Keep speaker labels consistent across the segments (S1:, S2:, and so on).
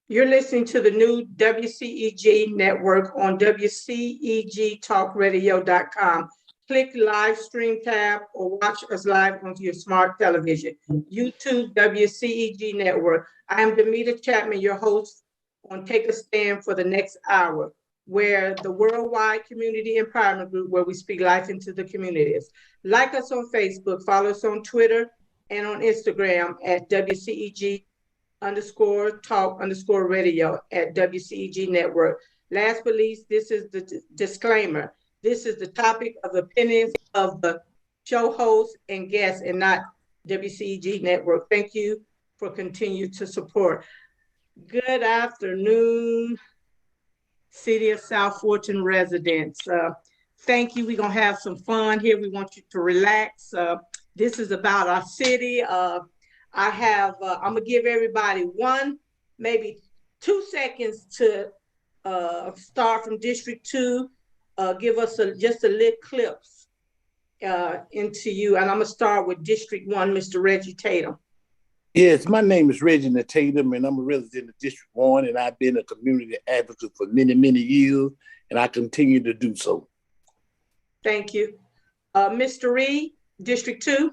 S1: You're listening to the new WCEG Network on WCEGTalkRadio.com. Click live stream tab or watch us live on your smart television. YouTube WCEG Network. I am Damita Chatman, your host on Take a Stand for the next hour, where the Worldwide Community Empowerment Group, where we speak life into the communities. Like us on Facebook, follow us on Twitter and on Instagram at WCEG_talk_radio at WCEG Network. Last but least, this is the disclaimer. This is the topic of opinions of the show host and guests and not WCEG Network. Thank you for continuing to support. Good afternoon, City of South Fulton residents. Thank you. We're going to have some fun here. We want you to relax. This is about our city. I'm going to give everybody maybe 2 seconds to start from District 2. Give us just a little clips into you. And I'm going to start with District 1, Mr. Reggie Tatum.
S2: Yes, my name is Reginald Tatum, and I'm a resident of District 1, and I've been a community advocate for many, many years, and I continue to do so.
S1: Thank you. Mr. Reid, District 2.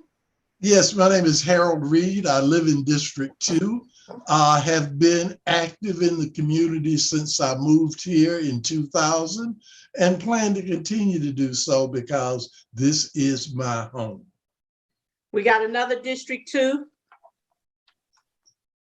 S3: Yes, my name is Harold Reid. I live in District 2. I have been active in the community since I moved here in 2000 and plan to continue to do so because this is my home.
S1: We got another District 2.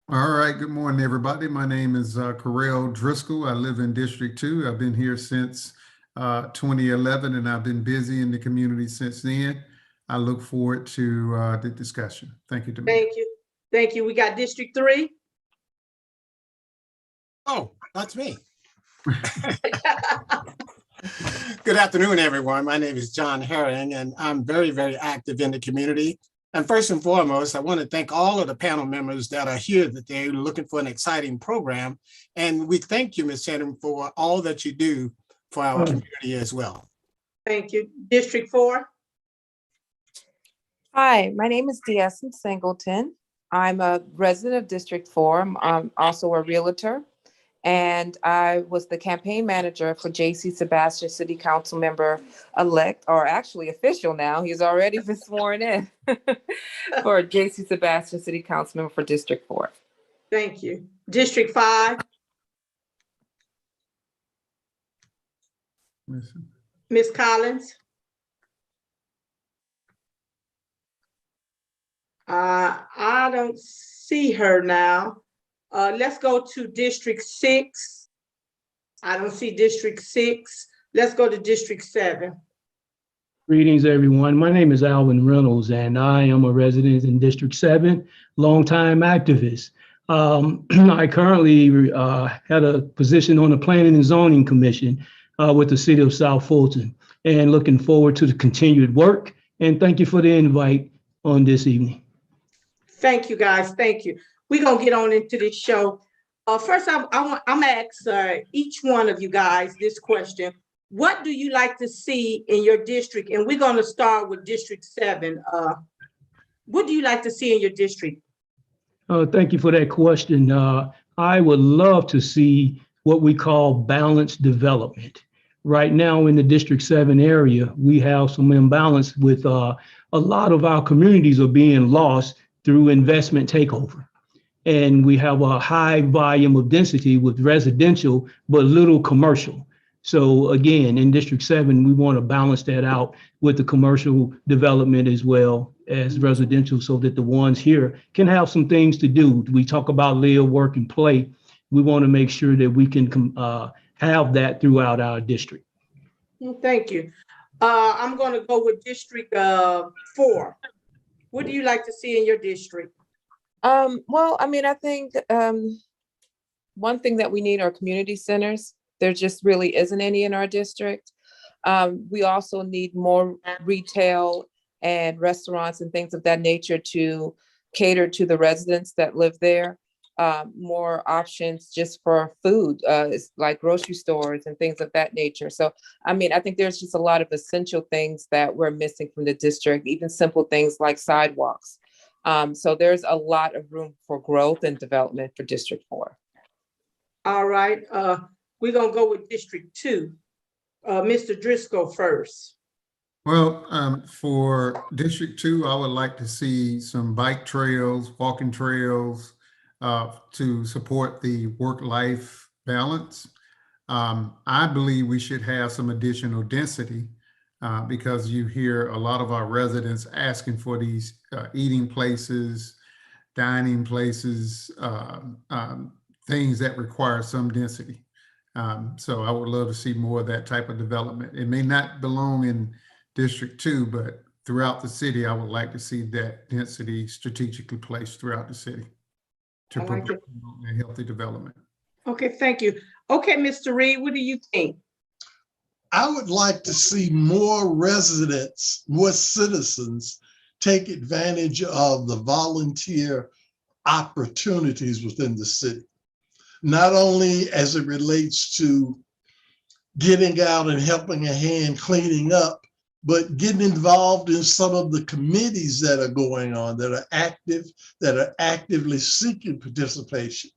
S4: All right, good morning, everybody. My name is Corro'll Driskell. I live in District 2. I've been here since 2011, and I've been busy in the community since then. I look forward to the discussion. Thank you, Damita.
S1: Thank you. Thank you. We got District 3.
S5: Oh, that's me. Good afternoon, everyone. My name is John Herring, and I'm very, very active in the community. And first and foremost, I want to thank all of the panel members that are here today looking for an exciting program. And we thank you, Ms. Tatum, for all that you do for our community as well.
S1: Thank you. District 4.
S6: Hi, my name is Dessence Singleton. I'm a resident of District 4. I'm also a realtor, and I was the campaign manager for J.C. Sebastian, City Council member elect, or actually official now. He's already been sworn in for J.C. Sebastian, City Council member for District 4.
S1: Thank you. District 5. Ms. Collins. I don't see her now. Let's go to District 6. I don't see District 6. Let's go to District 7.
S7: Greetings, everyone. My name is Alvin Reynolds, and I am a resident in District 7, longtime activist. I currently had a position on the Planning and Zoning Commission with the City of South Fulton, and looking forward to the continued work. And thank you for the invite on this evening.
S1: Thank you, guys. Thank you. We're going to get on into this show. First, I'm going to ask each one of you guys this question. What do you like to see in your district? And we're going to start with District 7. What do you like to see in your district?
S7: Thank you for that question. I would love to see what we call balanced development. Right now in the District 7 area, we have some imbalance with a lot of our communities are being lost through investment takeover. And we have a high volume of density with residential, but little commercial. So again, in District 7, we want to balance that out with the commercial development as well as residential so that the ones here can have some things to do. We talk about live, work, and play. We want to make sure that we can have that throughout our district.
S1: Thank you. I'm going to go with District 4. What do you like to see in your district?
S6: Well, I mean, I think one thing that we need are community centers. There just really isn't any in our district. We also need more retail and restaurants and things of that nature to cater to the residents that live there. More options just for food, like grocery stores and things of that nature. So, I mean, I think there's just a lot of essential things that we're missing from the district, even simple things like sidewalks. So there's a lot of room for growth and development for District 4.
S1: All right, we're gonna go with District 2. Mr. Driskell first.
S4: Well, for District 2, I would like to see some bike trails, walking trails to support the work-life balance. I believe we should have some additional density because you hear a lot of our residents asking for these eating places, dining places, things that require some density. So I would love to see more of that type of development. It may not belong in District 2, but throughout the city, I would like to see that density strategically placed throughout the city to promote a healthy development.
S1: Okay, thank you. Okay, Mr. Reid, what do you think?
S3: I would like to see more residents, more citizens take advantage of the volunteer opportunities within the city. Not only as it relates to getting out and helping a hand cleaning up, but getting involved in some of the committees that are going on, that are active, that are actively seeking participation.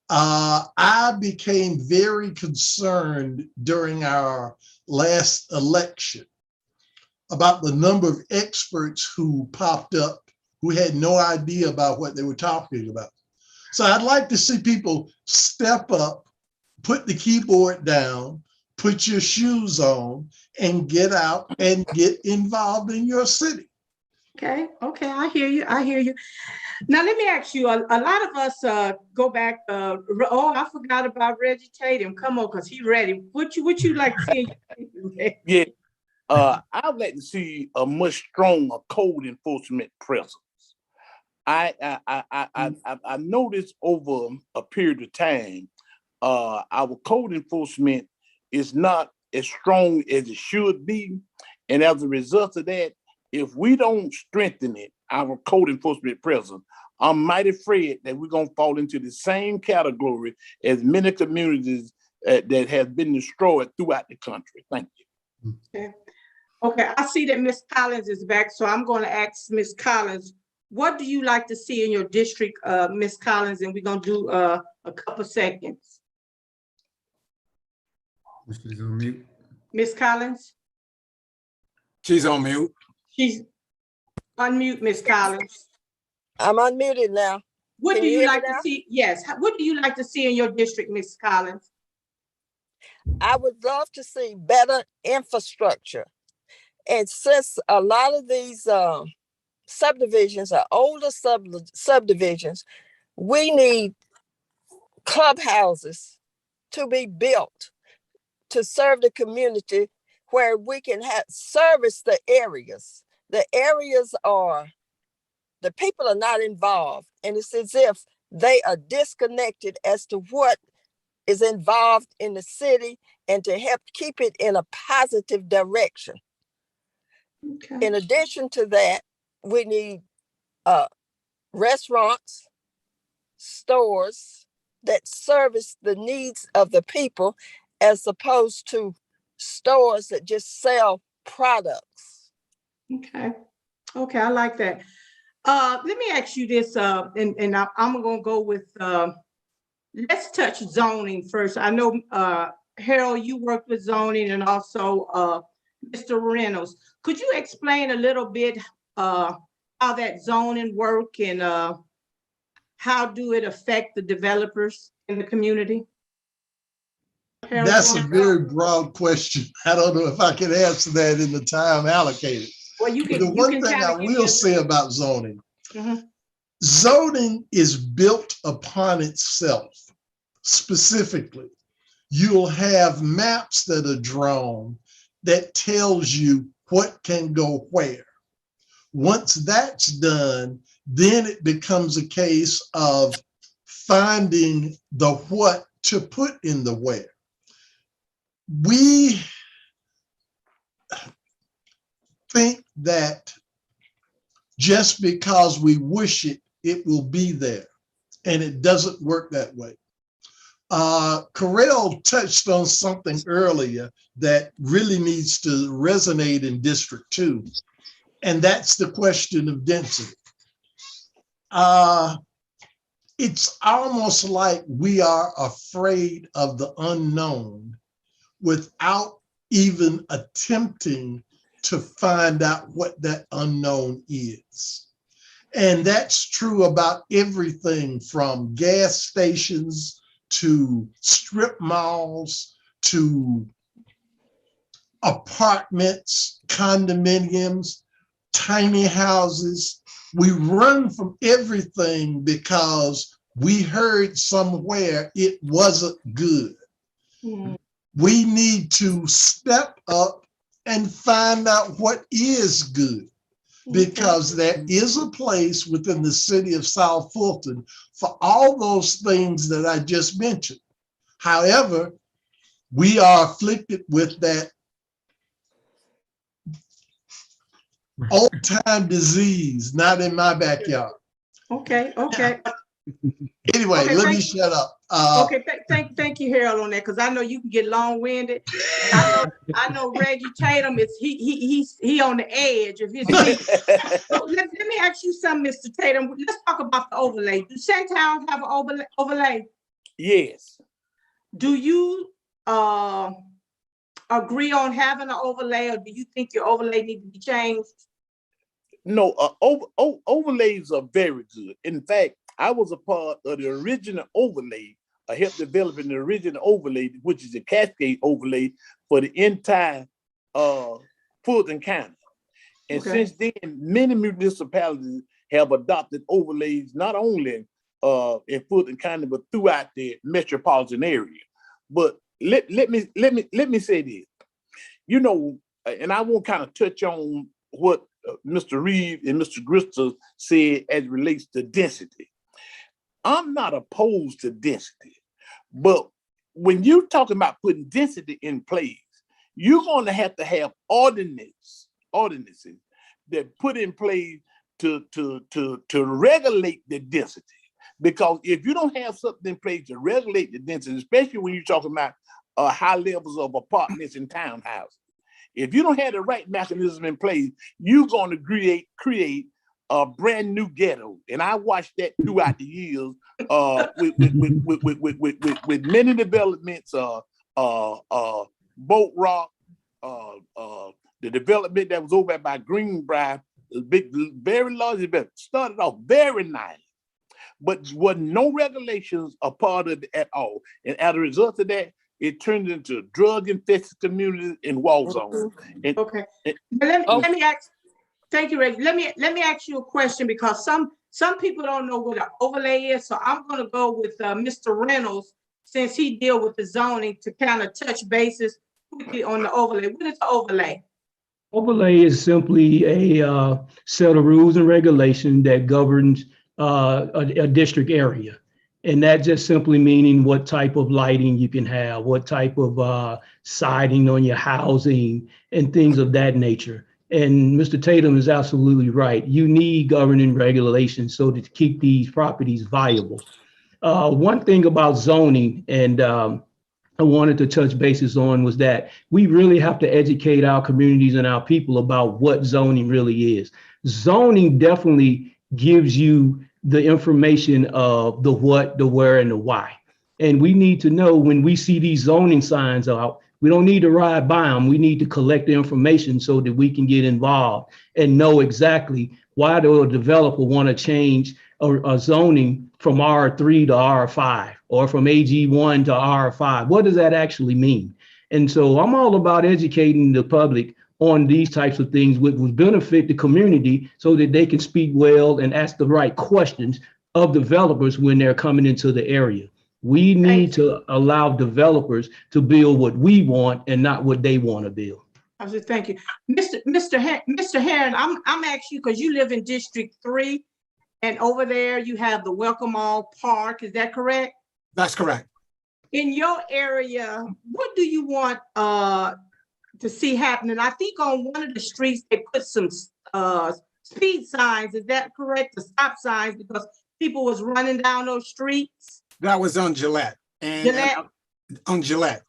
S3: I became very concerned during our last election about the number of experts who popped up who had no idea about what they were talking about. So I'd like to see people step up, put the keyboard down, put your shoes on, and get out and get involved in your city.
S1: Okay, I hear you, Now, let me ask you, a lot of us go back, I forgot about Reggie Tatum. Come on, because he's ready. What you like to see?
S2: Yeah, I'd like to see a much stronger code enforcement presence. I noticed over a period of time, our code enforcement is not as strong as it should be. And as a result of that, if we don't strengthen it, our code enforcement presence, I'm mighty afraid that we're going to fall into the same category as many communities that have been destroyed throughout the country. Thank you.
S1: Okay, I see that Ms. Collins is back, so I'm going to ask Ms. Collins, what do you like to see in your district, Ms. Collins? And we're going to do a couple seconds.
S4: She's on mute.
S1: Ms. Collins?
S5: She's on mute.
S1: She's unmute, Ms. Collins.
S8: I'm unmuted now.
S1: What do you like to see? Yes. What do you like to see in your district, Ms. Collins?
S8: I would love to see better infrastructure. And since a lot of these subdivisions are older subdivisions, we need clubhouses to be built to serve the community where we can service the areas. The areas are, the people are not involved, and it's as if they are disconnected as to what is involved in the city and to help keep it in a positive direction. Okay. In addition to that, we need restaurants, stores that service the needs of the people as opposed to stores that just sell products.
S1: Okay, I like that. Let me ask you this, and I'm gonna go with, let's touch zoning first. I know, Harold, you worked with zoning, and also Mr. Reynolds. Could you explain a little bit how that zoning work and how do it affect the developers in the community? Harold,
S3: that's a very broad question. I don't know if I can answer that in the time allocated.
S1: Well, you can.
S3: The one thing I will say about zoning, zoning is built upon itself. Specifically, you'll have maps that are drawn that tells you what can go where. Once that's done, then it becomes a case of finding the what to put in the where. We think that just because we wish it, it will be there, and it doesn't work that way. Corro'll touched on something earlier that really needs to resonate in District 2, and that's the question of density. it's almost like we are afraid of the unknown without even attempting to find out what that unknown is. And that's true about everything from gas stations to strip malls to apartments, condominiums, tiny houses. We run from everything because we heard somewhere it wasn't good.
S1: Mhm.
S3: We need to step up and find out what is good, because there is a place within the city of South Fulton for all those things that I just mentioned. However, we are afflicted with that old-time disease, not in my backyard.
S1: Okay.
S3: Anyway,
S1: Okay,
S3: let me shut up.
S1: Okay, thank you, Harold, on that, because I know you can get long-winded. I know Reggie Tatum is he on the edge of his seat. So let me ask you something, Mr. Tatum. Let's talk about the overlay. Do Shantown have an overlay?
S2: Yes.
S1: Do you agree on having an overlay, or do you think your overlay need to be changed?
S2: No, overlays are very good. In fact, I was a part of the original overlay. I helped developing the original overlay, which is a cascade overlay for the entire Fulton County. And since then, many municipalities have adopted overlays, not only in Fulton County, but throughout the metropolitan area. But let me say this, you know, and I want to kind of touch on what Mr. Reid and Mr. Driskell said as it relates to density. I'm not opposed to density, but when you're talking about putting density in place, you're going to have ordinances that put in place to regulate the density. Because if you don't have something in place to regulate the density, especially when you're talking about high levels of apartments and townhouses, if you don't have the right mechanism in place, you're going to create a brand new ghetto. And I watched that throughout the years with many developments, Boat Rock, the development that was over by Greenbrier, big, very large development, started off very nice, but wasn't no regulations a part of it at all. And as a result of that, it turned into drug-infested communities and war zones. And,
S1: okay. Let me ask. Thank you, Reggie. Let me ask you a question, because some people don't know what an overlay is. So I'm going to go with Mr. Reynolds, since he deal with the zoning, to kind of touch bases quickly on the overlay. What is the overlay?
S7: Overlay is simply a set of rules and regulations that governs a district area. And that just simply meaning what type of lighting you can have, what type of siding on your housing, and things of that nature. And Mr. Tatum is absolutely right. You need governing regulations so to keep these properties viable. One thing about zoning, and I wanted to touch bases on, was that we really have to educate our communities and our people about what zoning really is. Zoning definitely gives you the information of the what, the where, and the why. And we need to know when we see these zoning signs out, we don't need to ride by them. We need to collect the information so that we can get involved and know exactly why the developer want to change a zoning from R3 to R5 or from AG1 to R5. What does that actually mean? And so I'm all about educating the public on these types of things, which would benefit the community so that they can speak well and ask the right questions of developers when they're coming into the area. We need to allow developers to build what we want and not what they want to build.
S1: I said, thank you. Mr. Herron, I'm asking you because you live in District 3, and over there you have the Welcome All Park. Is that correct?
S5: That's correct.
S1: In your area, what do you want to see happening? I think on one of the streets they put some speed signs. Is that correct? The stop signs, because people was running down those streets.
S5: That was on Gillette. On Gillette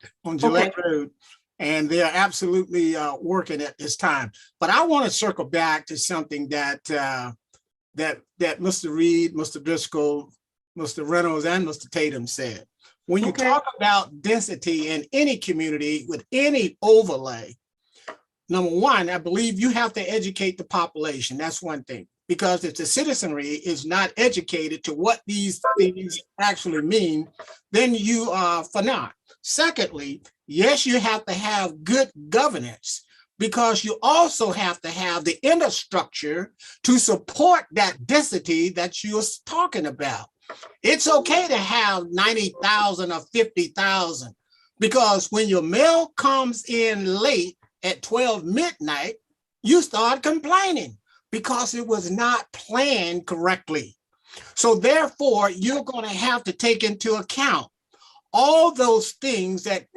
S5: Road. And they're absolutely working at this time. But I want to circle back to something that that Mr. Reid, Mr. Driskell, Mr. Reynolds and Mr. Tatum said. When you
S1: Okay.
S5: talk about density in any community with any overlay, number one, I believe you have to educate the population. That's one thing. Because if the citizenry is not educated to what these things actually mean, then you are for naught. Secondly, yes, you have to have good governance, because you also have to have the infrastructure to support that density that you're talking about. It's okay to have 90,000 or 50,000, because when your mail comes in late at 12 midnight, you start complaining because it was not planned correctly. So therefore, you're going to have to take into account all those things that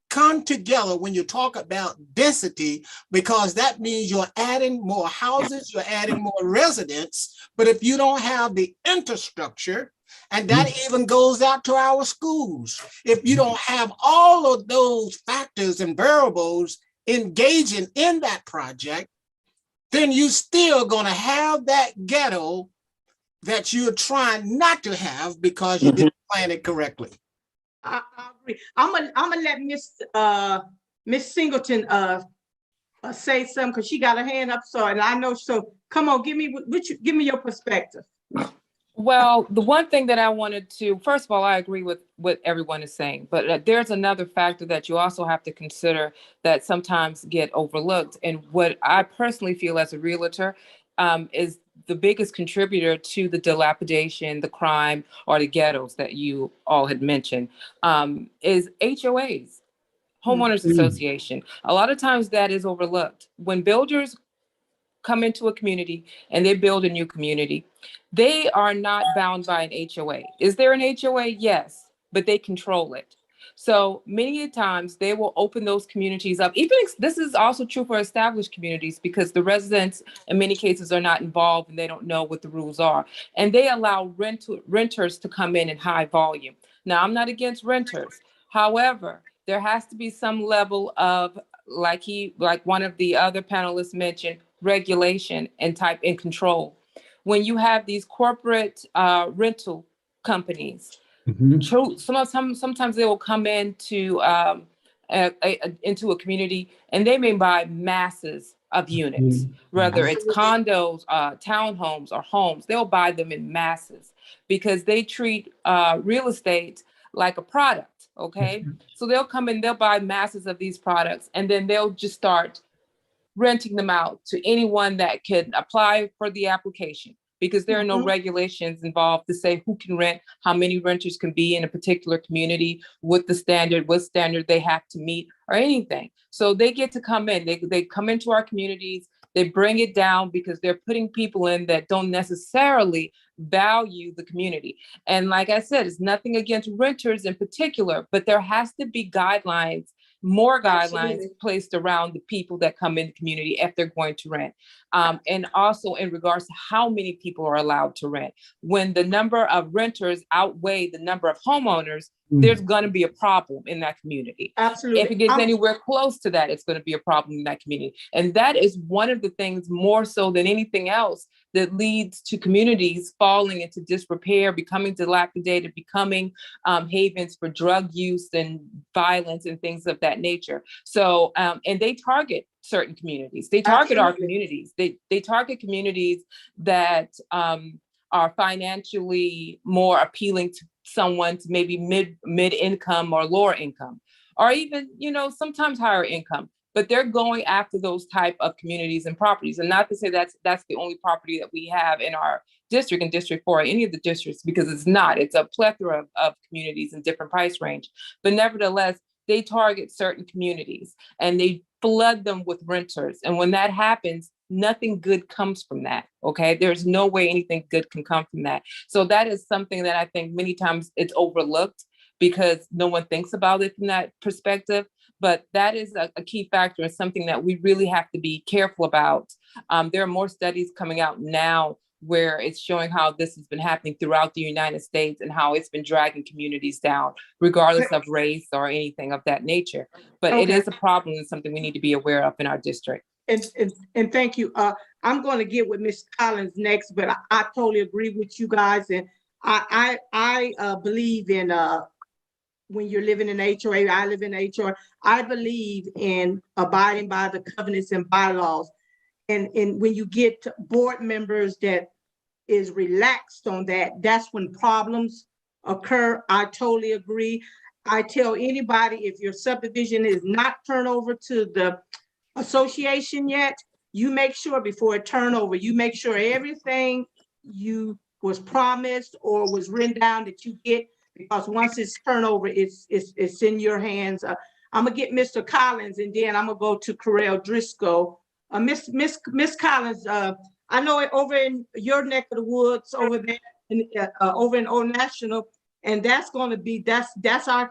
S5: come together when you talk about density, because that means you're adding more houses, you're adding more residents. But if you don't have the infrastructure, and that even goes out to our schools, if you don't have all of those factors and variables engaging in that project, then you're still going to have that ghetto that you're trying not to have because you didn't plan it correctly.
S1: I agree. I'm gonna let Miss Singleton say something, because she got her hand up. So, and I know. So, come on, give me your perspective.
S6: Well, the one thing that I wanted to, first of all, I agree with what everyone is saying, but there's another factor that you also have to consider that sometimes get overlooked. And what I personally feel as a realtor is the biggest contributor to the dilapidation, the crime, or the ghettos that you all had mentioned is HOAs, homeowners association. A lot of times that is overlooked. When builders come into a community and they build a new community, they are not bound by an HOA. Is there an HOA? Yes, but they control it. So many times they will open those communities up. Even this is also true for established communities, because the residents in many cases are not involved and they don't know what the rules are. And they allow renters to come in high volume. Now, I'm not against renters. However, there has to be some level of, like one of the other panelists mentioned, regulation and control. When you have these corporate rental companies, sometimes they will come into a community and they may buy masses of units, whether it's condos, townhomes, or homes. They'll buy them in masses because they treat real estate like a product. Okay, so they'll come in, they'll buy masses of these products, and then they'll just start renting them out to anyone that can apply for the application, because there are no regulations involved to say who can rent, how many renters can be in a particular community, what standard they have to meet, or anything. So they get to come in, they come into our communities, they bring it down because they're putting people in that don't necessarily value the community. And like I said, it's nothing against renters in particular, but there has to be guidelines, more guidelines placed around the people that come in the community if they're going to rent. And also in regards to how many people are allowed to rent. When the number of renters outweigh the number of homeowners, there's going to be a problem in that community.
S1: Absolutely.
S6: If it gets anywhere close to that, it's going to be a problem in that community. And that is one of the things, more so than anything else, that leads to communities falling into disrepair, becoming dilapidated, becoming havens for drug use and violence and things of that nature. So, and they target certain communities. They target our communities. They target communities that are financially more appealing to someone to maybe mid income or lower income, or even, sometimes higher income. But they're going after those type of communities and properties. And not to say that's the only property that we have in our district and District 4, or any of the districts, because it's not. It's a plethora of communities in different price range. But nevertheless, they target certain communities and they flood them with renters. And when that happens, nothing good comes from that. Okay. There's no way anything good can come from that. So that is something that I think many times it's overlooked because no one thinks about it from that perspective. But that is a key factor and something that we really have to be careful about. There are more studies coming out now where it's showing how this has been happening throughout the United States and how it's been dragging communities down, regardless of race or anything of that nature. But it is a problem and something we need to be aware of in our district.
S1: And thank you. I'm going to get with Ms. Collins next, but I totally agree with you guys. And I believe in when you're living in HOA, I live in HOA. I believe in abiding by the covenants and bylaws. And when you get board members that is relaxed on that, that's when problems occur. I totally agree. I tell anybody, if your subdivision is not turned over to the association yet, you make sure before it turn over, you make sure everything you was promised or was written down that you get, because once it's turned over, it's in your hands. I'm gonna get Mr. Collins, and then I'm gonna go to Corro'll Driskell. Miss Collins, I know it over in your neck of the woods over there, over in Old National, and that's gonna be that's gonna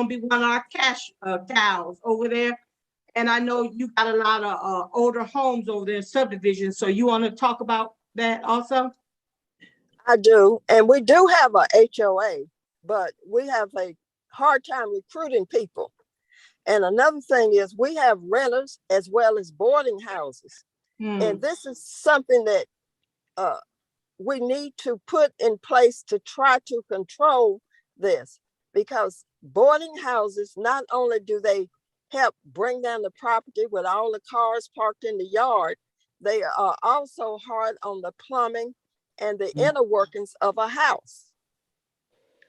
S1: be one of our cash cows over there. And I know you got a lot of older homes over there in subdivisions. So you want to talk about that also?
S8: I do. And we do have a HOA, but we have a hard time recruiting people. And another thing is we have renters as well as boarding houses. And this is something that we need to put in place to try to control this, because boarding houses, not only do they help bring down the property with all the cars parked in the yard, they are also hard on the plumbing and the inner workings of a house.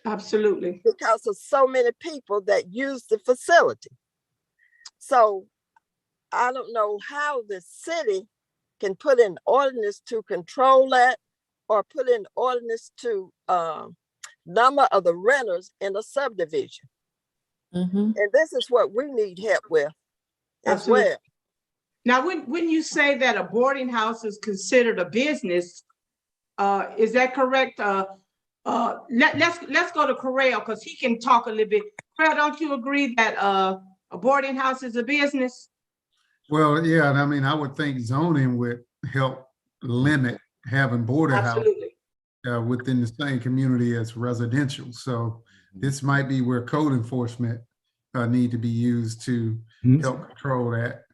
S1: Absolutely.
S8: Because of so many people that use the facility. So I don't know how the city can put in ordinance to control that, or put in ordinance to number of the renters in a subdivision. And this is what we need help with as well.
S1: Now, when you say that a boarding house is considered a business, is that correct? Let's go to Corro'll, because he can talk a little bit. Corro'll, don't you agree that a boarding house is a business?
S4: Well, yeah, and I mean, I would think zoning would help limit having boarding house within the same community as residential. So this might be where code enforcement need to be used to help control that.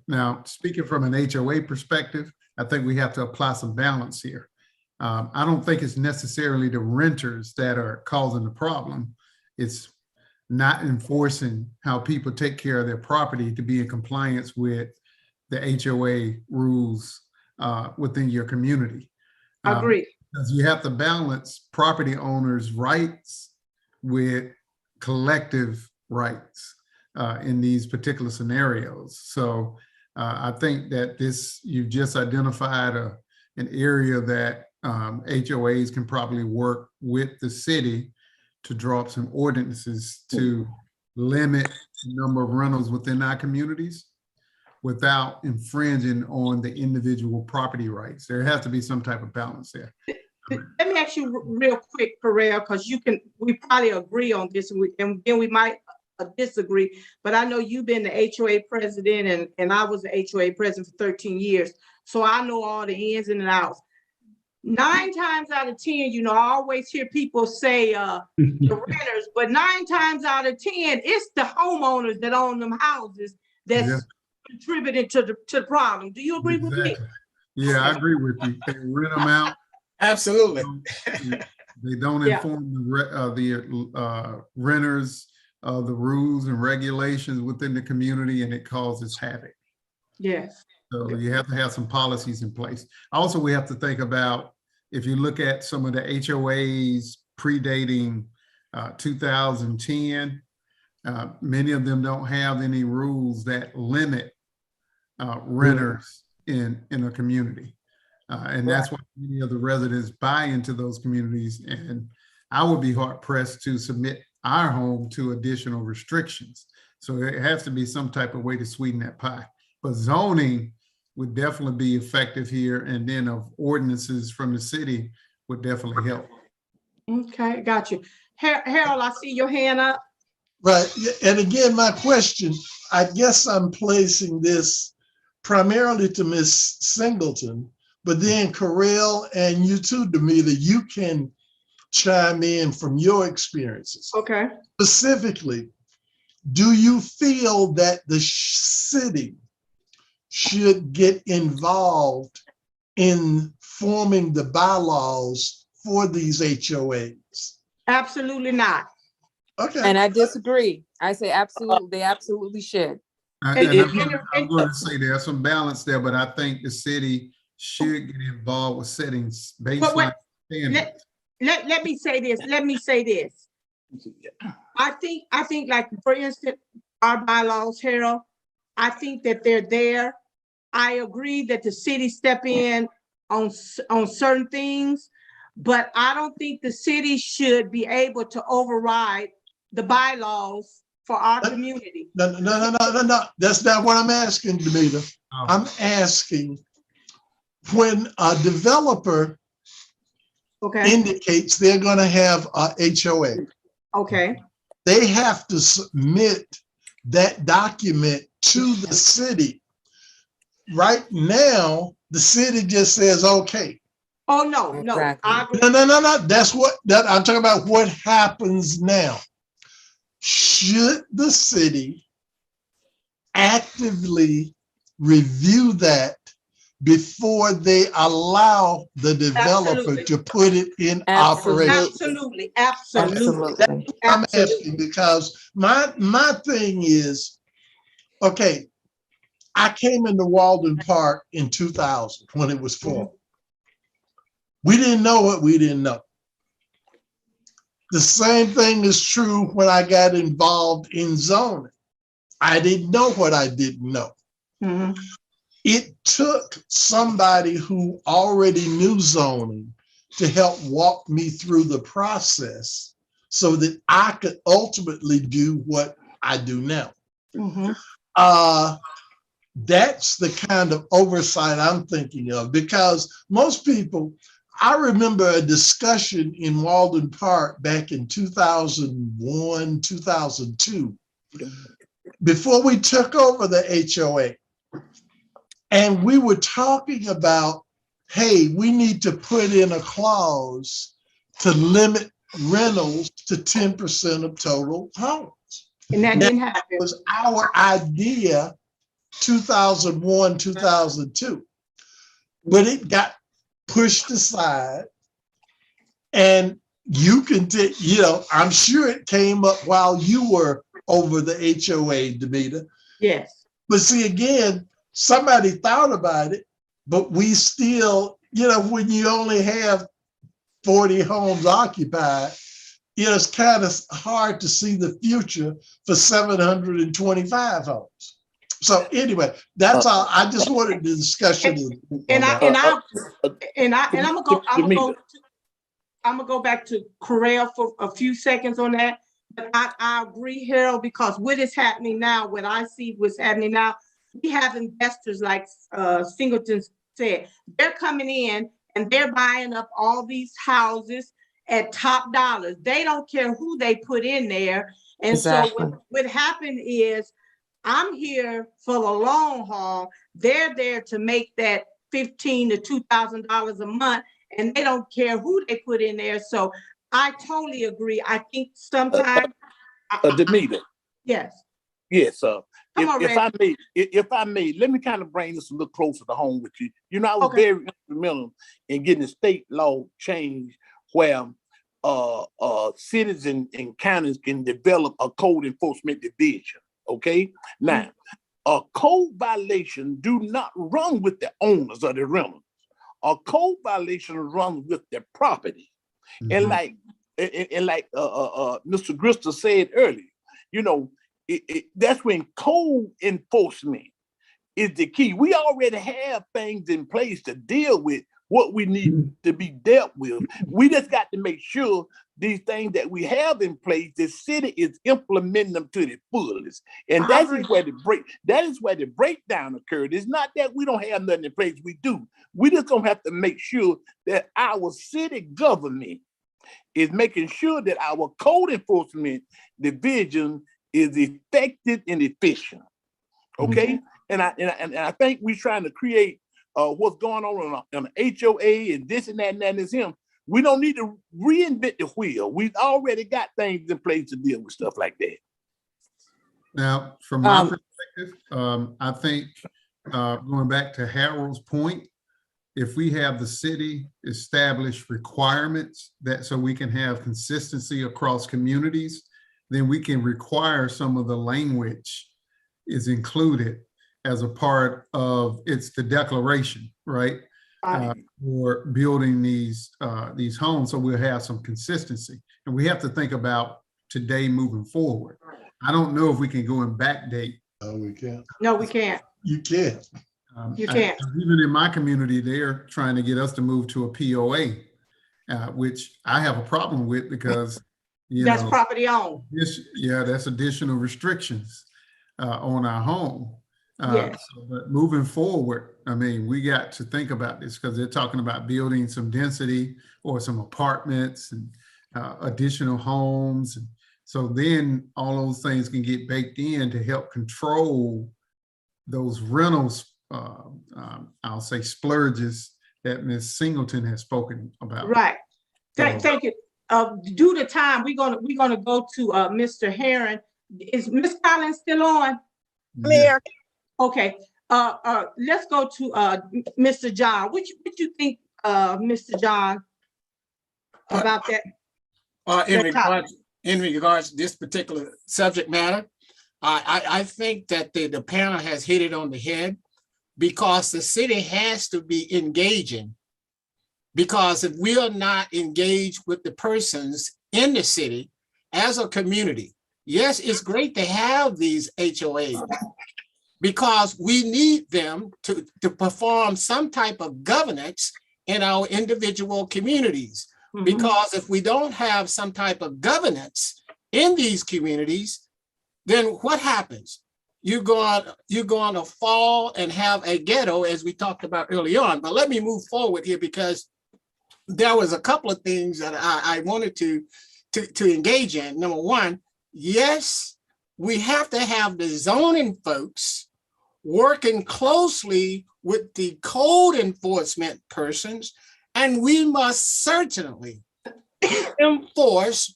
S4: Now, speaking from an HOA perspective, I think we have to apply some balance here. I don't think it's necessarily the renters that are causing the problem. It's not enforcing how people take care of their property to be in compliance with the HOA rules within your community.
S1: Agreed.
S4: Because you have to balance property owners' rights with collective rights in these particular scenarios. So I think that you've just identified an area that HOAs can probably work with the city to draw up some ordinances to limit the number of rentals within our communities without infringing on the individual property rights. There has to be some type of balance there.
S1: Let me ask you real quick, Corro'll, because we probably agree on this, and then we might disagree, but I know you've been the HOA president, and I was the HOA president for 13 years. So I know all the ins and outs. 9 times out of 10, I always hear people say the renters, but 9 times out of 10, it's the homeowners that own them houses that's contributing to the problem. Do you agree with me?
S4: Yeah, I agree with you. They rent them out.
S5: Absolutely.
S4: They don't inform the renters of the rules and regulations within the community, and it causes havoc.
S1: Yes.
S4: So you have to have some policies in place. Also, we have to think about, if you look at some of the HOAs predating 2010, many of them don't have any rules that limit renters in a community. And that's why many of the residents buy into those communities. And I would be hard pressed to submit our home to additional restrictions. So it has to be some type of way to sweeten that pie. But zoning would definitely be effective here, and then of ordinances from the city would definitely help.
S1: Okay, got you. Harold, I see your hand up.
S3: Right, and again, my question, I guess I'm placing this primarily to Ms. Singleton, but then Corro'll and you too, Damita, you can chime in from your experiences.
S1: Okay.
S3: Specifically, do you feel that the city should get involved in forming the bylaws for these HOAs?
S1: Absolutely not.
S3: Okay.
S6: And I disagree. I say absolutely, they absolutely should.
S1: And-
S4: And
S1: and-
S4: I'm going to say there's some balance there, but I think the city should get involved with setting baseline standards.
S1: Let me say this. Let me say this. I think like, for instance, our bylaws, Harold, I think that they're there. I agree that the city step in on certain things, but I don't think the city should be able to override the bylaws for our community.
S3: No. That's not what I'm asking, Damita.
S4: Oh.
S3: I'm asking, when a developer
S1: Okay,
S3: indicates they're going to have a HOA,
S1: okay,
S3: they have to submit that document to the city. Right now, the city just says, okay.
S1: oh, no,
S6: Exactly.
S1: I agree.
S3: No. That's what I'm talking about. What happens now? Should the city actively review that before they allow the developer
S1: Absolutely.
S3: to put it in
S6: Absolutely.
S3: operation?
S1: Absolutely.
S3: I'm asking because my thing is, okay, I came into Walden Park in 2000 when it was formed. We didn't know what we didn't know. The same thing is true when I got involved in zoning. I didn't know what I didn't know.
S1: Mhm.
S3: It took somebody who already knew zoning to help walk me through the process so that I could ultimately do what I do now.
S1: Mhm.
S3: That's the kind of oversight I'm thinking of, because most people, I remember a discussion in Walden Park back in 2001, 2002, before we took over the HOA. And we were talking about, hey, we need to put in a clause to limit rentals to 10% of total homes.
S1: And that didn't happen.
S3: That was our idea, 2001, 2002. But it got pushed aside. And you can take, I'm sure it came up while you were over the HOA, Damita.
S1: Yes.
S3: But see, again, somebody thought about it, but we still, when you only have 40 homes occupied, it's kind of hard to see the future for 725 homes. So anyway, that's all. I just wanted the discussion.
S1: I'm gonna go back to Corro'll for a few seconds on that. But I agree, Harold, because what is happening now, what I see what's happening now, we have investors like Singleton said, they're coming in and they're buying up all these houses at top dollars. They don't care who they put in there. And
S6: Exactly.
S1: so what happened is, I'm here for the long haul. They're there to make that $1,500 to $2,000 a month, and they don't care who they put in there. So I totally agree. I think sometimes
S2: Damita.
S1: yes.
S2: Yes,
S1: Come on,
S2: if I may, let me kind of bring this a little closer to home with you. I was
S1: Okay.
S2: very instrumental in getting the state law changed where cities and counties can develop a code enforcement division. Okay, now a code violation do not run with the owners of the rentals. A code violation runs with the property, and like Mr. Driskell said earlier, that's when code enforcement is the key. We already have things in place to deal with what we need to be dealt with. We just got to make sure these things that we have in place, the city is implementing them to the fullest. And that is where the breakdown occurred. It's not that we don't have nothing in place, we do. We just gonna have to make sure that our city government is making sure that our code enforcement division is effective and efficient. Okay? And I think we're trying to create what's going on an HOA and this and that and that and this him. We don't need to reinvent the wheel. We've already got things in place to deal with stuff like that.
S4: Now, from my perspective, I think going back to Harold's point, if we have the city establish requirements that so we can have consistency across communities, then we can require some of the language is included as a part of the declaration, right? For building these homes, so we'll have some consistency. And we have to think about today moving forward. I don't know if we can go and backdate.
S3: No, we can't.
S1: No, we can't.
S3: You can't.
S1: You can't.
S4: Even in my community, they're trying to get us to move to a POA, which I have a problem with because
S1: that's property owned.
S4: That's additional restrictions on our home.
S1: Yes.
S4: But moving forward, I mean, we got to think about this because they're talking about building some density or some apartments and additional homes. And so then all those things can get baked in to help control those Reynolds, I'll say splurges that Ms. Singleton has spoken about.
S1: Right. Thank you. Due to time, we're gonna go to Mr. Herring. Is Ms. Collins still on?
S8: Mayor,
S1: Okay. Let's go to Mr. John. What you think, Mr. John, about that?
S5: In regards to this particular subject matter, I think that the panel has hit it on the head, because the city has to be engaging. Because if we are not engaged with the persons in the city as a community, yes, it's great to have these HOAs because we need them to perform some type of governance in our individual communities. Mm-hmm. Because if we don't have some type of governance in these communities, then what happens? You're going to fall and have a ghetto, as we talked about early on. But let me move forward here, because there was a couple of things that I wanted to engage in. Number one, yes, we have to have the zoning folks working closely with the code enforcement persons, and we must certainly enforce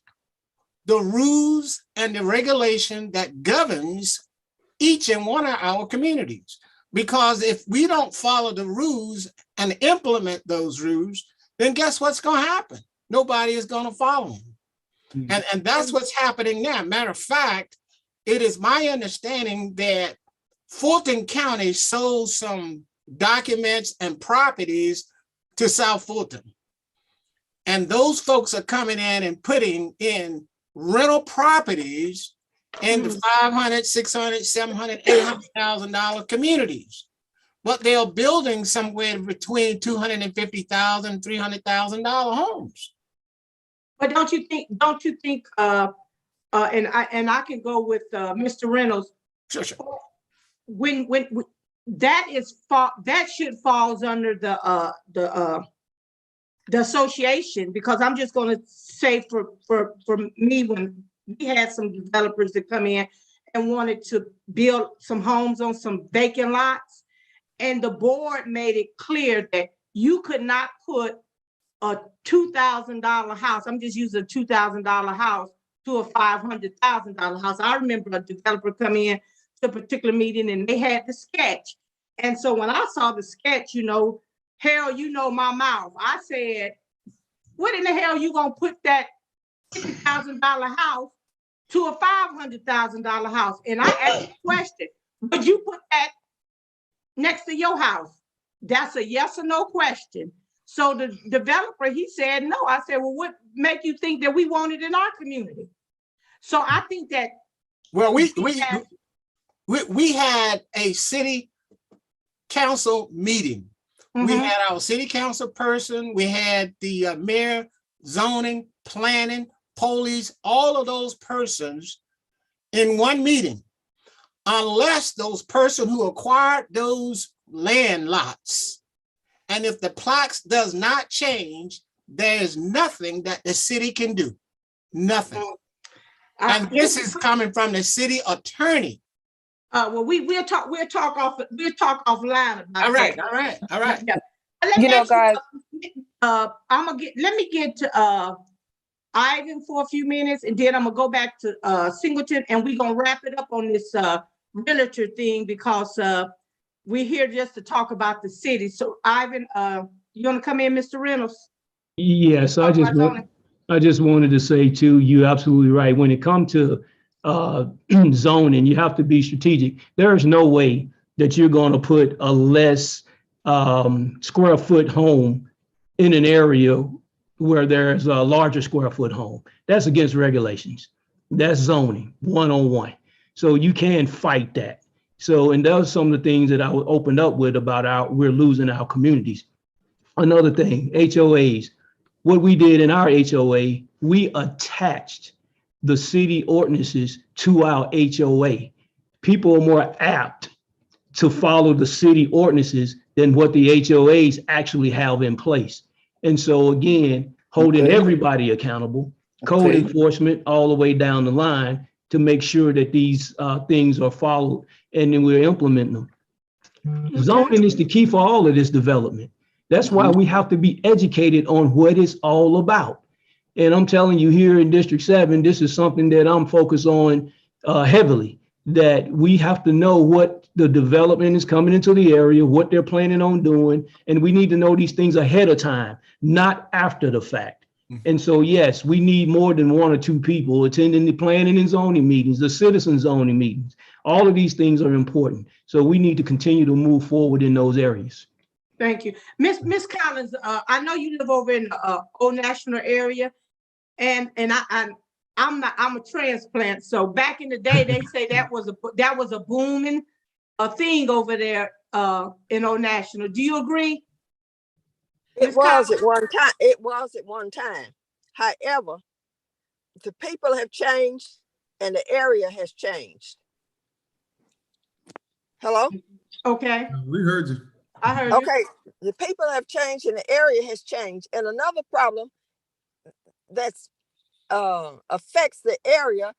S5: the rules and the regulation that governs each and one of our communities. Because if we don't follow the rules and implement those rules, then guess what's going to happen? Nobody is going to follow them. Mm-hmm. And that's what's happening now. Matter of fact, it is my understanding that Fulton County sold some documents and properties to South Fulton. And those folks are coming in and putting in rental properties in the $500, $600, $700, $800,000 communities. But they're building somewhere between $250,000, $300,000 homes.
S1: But don't you think? And I can go with Mr. Reynolds.
S5: Sure.
S1: When that should falls under the association, because I'm just going to say for me, when we had some developers that come in and wanted to build some homes on some vacant lots, and the board made it clear that you could not put a $2,000 house. I'm just using a $2,000 house to a $500,000 house. I remember a developer come in to a particular meeting and they had the sketch. And so when I saw the sketch, Harold, my mouth. I said, what in the hell you gonna put that $50,000 house to a $500,000 house? And I asked the question, would you put that next to your house? That's a yes or no question. So the developer, he said no. I said, well, what make you think that we want it in our community? So I think that,
S5: well, we had a city council meeting. Mm-hmm. We had our city council person, we had the mayor, zoning, planning, police, all of those persons in one meeting. Unless those person who acquired those land lots, and if the plaques does not change, there is nothing that the city can do. Nothing. And this is coming from the city attorney.
S1: Well, we'll talk offline about
S5: all right.
S1: Yeah.
S6: Guys.
S1: Let me get to Ivan for a few minutes, and then I'm gonna go back to Singleton, and we're gonna wrap it up on this realtor thing, because we're here just to talk about the city. So Ivan, you gonna come in, Mr. Reynolds?
S7: Yes,
S1: Talk about zoning.
S7: I just wanted to say too, you're absolutely right. When it comes to zoning, you have to be strategic. There is no way that you're going to put a less square foot home in an area where there's a larger square foot home. That's against regulations. That's zoning 101. So you can fight that. So, and those are some of the things that I opened up with about we're losing our communities. Another thing, HOAs. What we did in our HOA, we attached the city ordinances to our HOA. People are more apt to follow the city ordinances than what the HOAs actually have in place. And so again, holding everybody accountable, code enforcement all the way down the line to make sure that these things are followed and then we're implementing them. Zoning is the key for all of this development. That's why we have to be educated on what it's all about. And I'm telling you, here in District 7, this is something that I'm focused on heavily, that we have to know what the development is coming into the area, what they're planning on doing, and we need to know these things ahead of time, not after the fact. And so, yes, we need more than 1 or 2 people attending the planning and zoning meetings, the citizen zoning meetings. All of these things are important. So we need to continue to move forward in those areas.
S1: Thank you. Miss Collins, I know you live over in the Old National area, and I'm a transplant. So back in the day, they say that was a booming thing over there in Old National. Do you agree?
S8: It was at one time. It was at one time. However, the people have changed and the area has changed. Hello?
S1: Okay.
S4: We heard you.
S1: I heard you.
S8: Okay, the people have changed and the area has changed. And another problem that's affects the area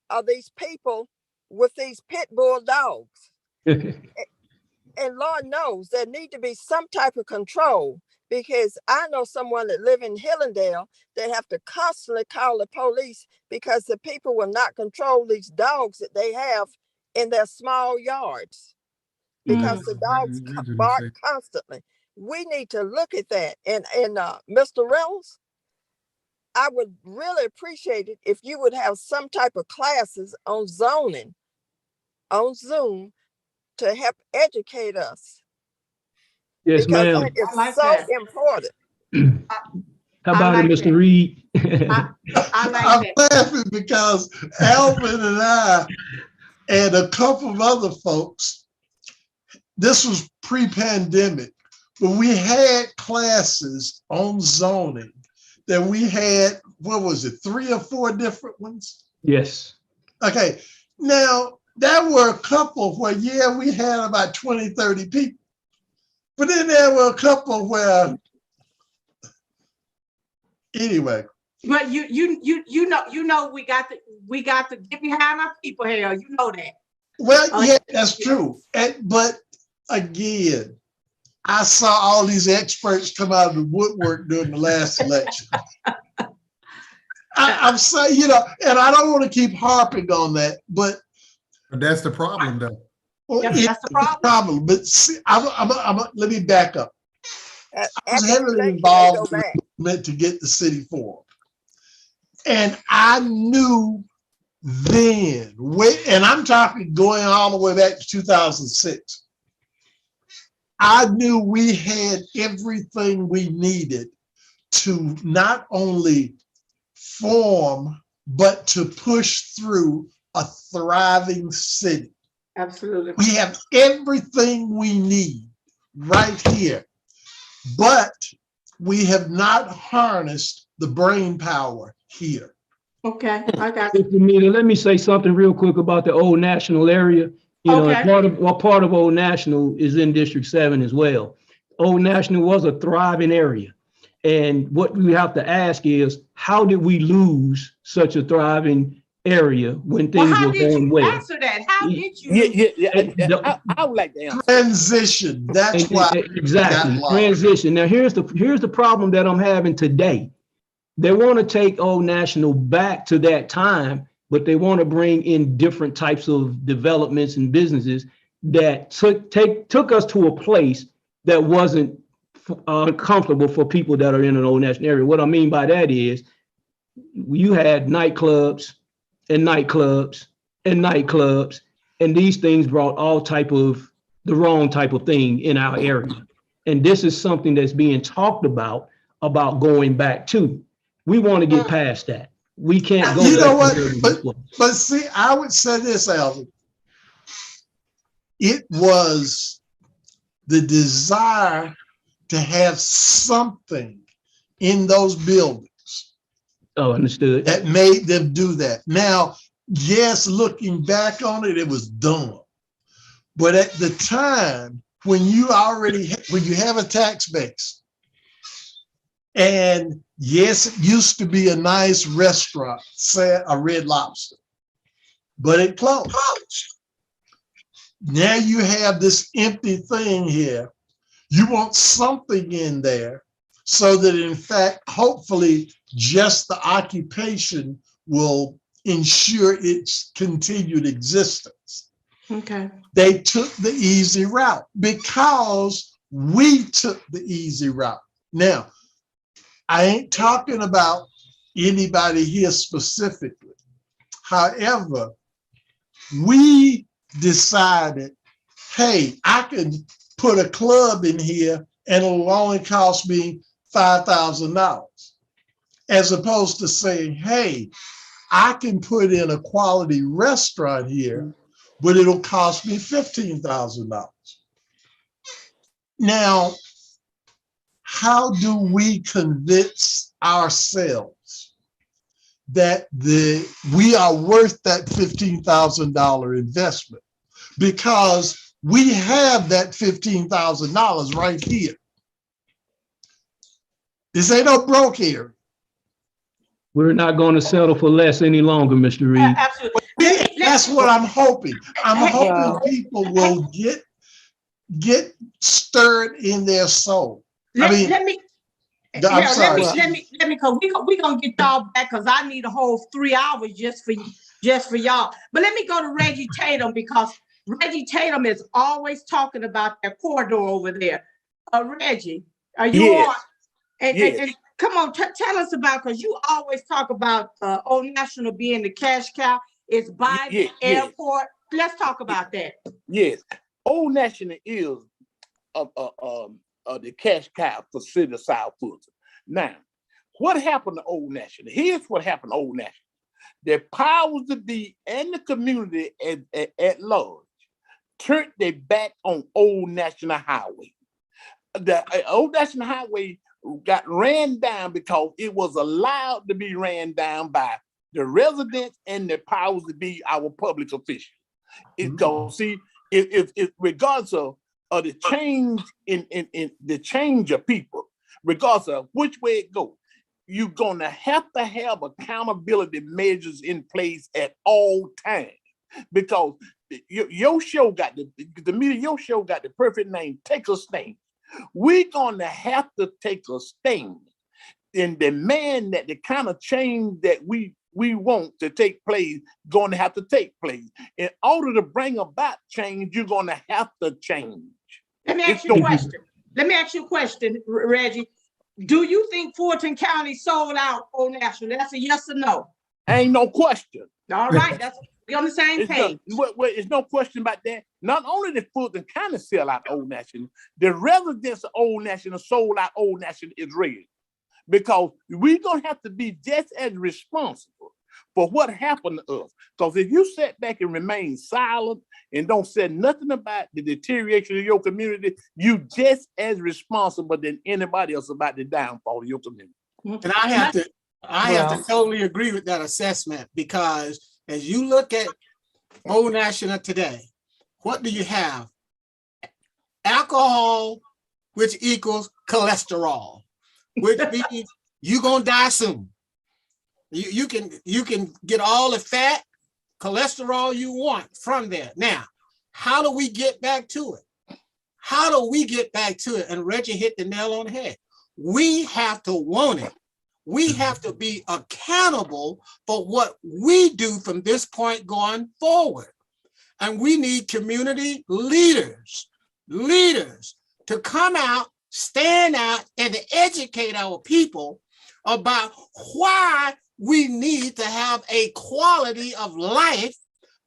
S8: are these people with these pit bull dogs. And Lord knows there need to be some type of control, because I know someone that live in Hillendale that have to constantly call the police because the people will not control these dogs that they have in their small yards, because the dogs bark constantly. We need to look at that. And Mr. Reynolds, I would really appreciate it if you would have some type of classes on zoning on Zoom to help educate us.
S7: Yes,
S8: because
S7: ma'am.
S8: that is
S1: like
S8: so
S1: that.
S8: important.
S7: How about
S1: like
S7: it, Mr.
S1: that.
S7: Reid?
S1: I like
S3: I'm
S1: that.
S3: laughing because Alvin and I and a couple of other folks, this was pre-pandemic, but we had classes on zoning that we had, what was it, 3 or 4 different ones?
S7: Yes.
S3: Okay, now there were a couple where, yeah, we had about 20, 30 people, but then there were a couple where, anyway.
S1: But you know we got to get behind our people here. You know that.
S3: Well, yeah, that's true. But again, I saw all these experts come out of the woodwork during the last election. I'm saying, and I don't want to keep harping on that, but
S4: that's the problem, though.
S3: Well,
S1: that's the problem.
S3: But see, let me back up. I was heavily
S8: Election,
S3: involved to get the city formed. And I knew then, and I'm talking going all the way back to 2006, I knew we had everything we needed to not only form, but to push through a thriving city.
S1: Absolutely.
S3: We have everything we need right here, but we have not harnessed the brain power here.
S1: Okay, I got you.
S7: Damita, let me say something real quick about the Old National area. Part of Old National is in District 7 as well. Old National was a thriving area. And what we have to ask is, how did we lose such a thriving area when things were going well?
S1: Answer that. How did you?
S2: I would like to answer.
S3: Transition. That's why.
S7: Exactly. Transition. Now, here's the problem that I'm having today. They want to take Old National back to that time, but they want to bring in different types of developments and businesses. that took us to a place that wasn't comfortable for people that are in an Old National area. What I mean by that is you had nightclubs and nightclubs and nightclubs, and these things brought all type of the wrong type of thing in our area. And this is something that's being talked about going back to. We want to get past that. We can't go.
S3: You know what? But see, I would say this, Alvin. It was the desire to have something in those buildings.
S7: Oh, understood.
S3: That made them do that. Now, yes, looking back on it, it was dumb. But at the time, when you have a tax base, and yes, it used to be a nice restaurant, say a Red Lobster, but it closed. Now you have this empty thing here. You want something in there so that in fact, hopefully just the occupation will ensure its continued existence.
S1: Okay.
S3: They took the easy route because we took the easy route. Now, I ain't talking about anybody here specifically. However, we decided, hey, I could put a club in here and it'll only cost me $5,000, as opposed to saying, hey, I can put in a quality restaurant here, but it'll cost me $15,000. Now, how do we convince ourselves that we are worth that $15,000 investment? Because we have that $15,000 right here. This ain't no broke area.
S7: We're not going to settle for less any longer, Mr. Reid.
S1: Absolutely.
S3: That's what I'm hoping. I'm hoping people will get stirred in their soul.
S1: Let me,
S3: I'm sorry.
S1: let me, cause we gonna get y'all back, cause I need a whole 3 hours just for y'all. But let me go to Reggie Tatum, because Reggie Tatum is always talking about that corridor over there. Reggie, are you on? And come on, tell us about, because you always talk about Old National being the cash cow. It's by the airport. Let's talk about that.
S2: Yes, Old National is the cash cow for City of South Fulton. Now, what happened to Old National? Here's what happened to Old National. The powers that be and the community at large turned their back on Old National Highway. The Old National Highway got ran down because it was allowed to be ran down by the residents and the powers that be our public officials. See, if regardless of the change in the change of people, regardless of which way it goes, you're gonna have to have accountability measures in place at all times, because your show got the media. Your show got the perfect name. Take a stand. We're gonna have to take a stand and demand that the kind of change that we want to take place going to have to take place. In order to bring about change, you're going to have to change.
S1: Let me ask you a question, Reggie. Do you think Fulton County sold out Old National? That's a yes or no.
S2: Ain't no question.
S1: All right, we're on the same page.
S2: There's no question about that. Not only did Fulton County sell out Old National, the residents of Old National sold out Old National is Reid. Because we're going to have to be just as responsible for what happened to us. Because if you sit back and remain silent and don't say nothing about the deterioration of your community, you just as responsible than anybody else about the downfall of your community.
S5: And I have to totally agree with that assessment, because as you look at Old National today, what do you have? Alcohol, which equals cholesterol, which means you're gonna die soon. You can get all the fat, cholesterol you want from there. Now, how do we get back to it? How do we get back to it? And Reggie hit the nail on the head. We have to want it. We have to be accountable for what we do from this point going forward. And we need community leaders to come out, stand out, and to educate our people about why we need to have a quality of life,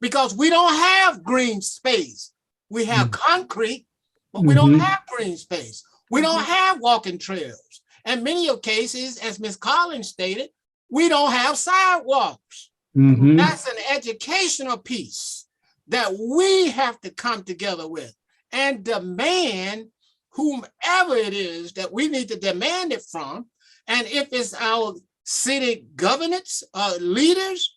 S5: because we don't have green space. We have concrete, but we don't have green space. We don't have walking trails. And many of cases, as Ms. Collins stated, we don't have sidewalks. That's an educational piece that we have to come together with and demand whomever it is that we need to demand it from. And if it's our city governance leaders,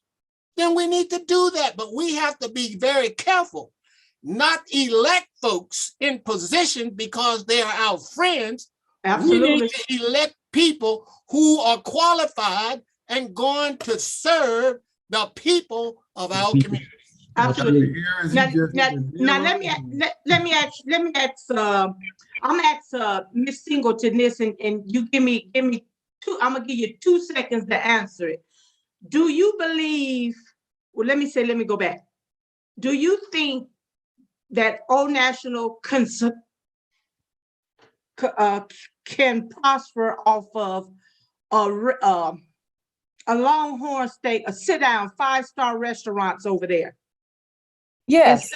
S5: then we need to do that. But we have to be very careful, not elect folks in position because they are our friends.
S1: Absolutely.
S5: We need to elect people who are qualified and going to serve the people of our community.
S1: Absolutely. Now let me ask. I'm gonna ask Miss Singleton this, and you give me two. I'm gonna give you 2 seconds to answer it. Do you believe? Well, let me go back. Do you think that Old National can prosper off of a Longhorn Steak, a sit-down 5-star restaurants over there?
S6: Yes.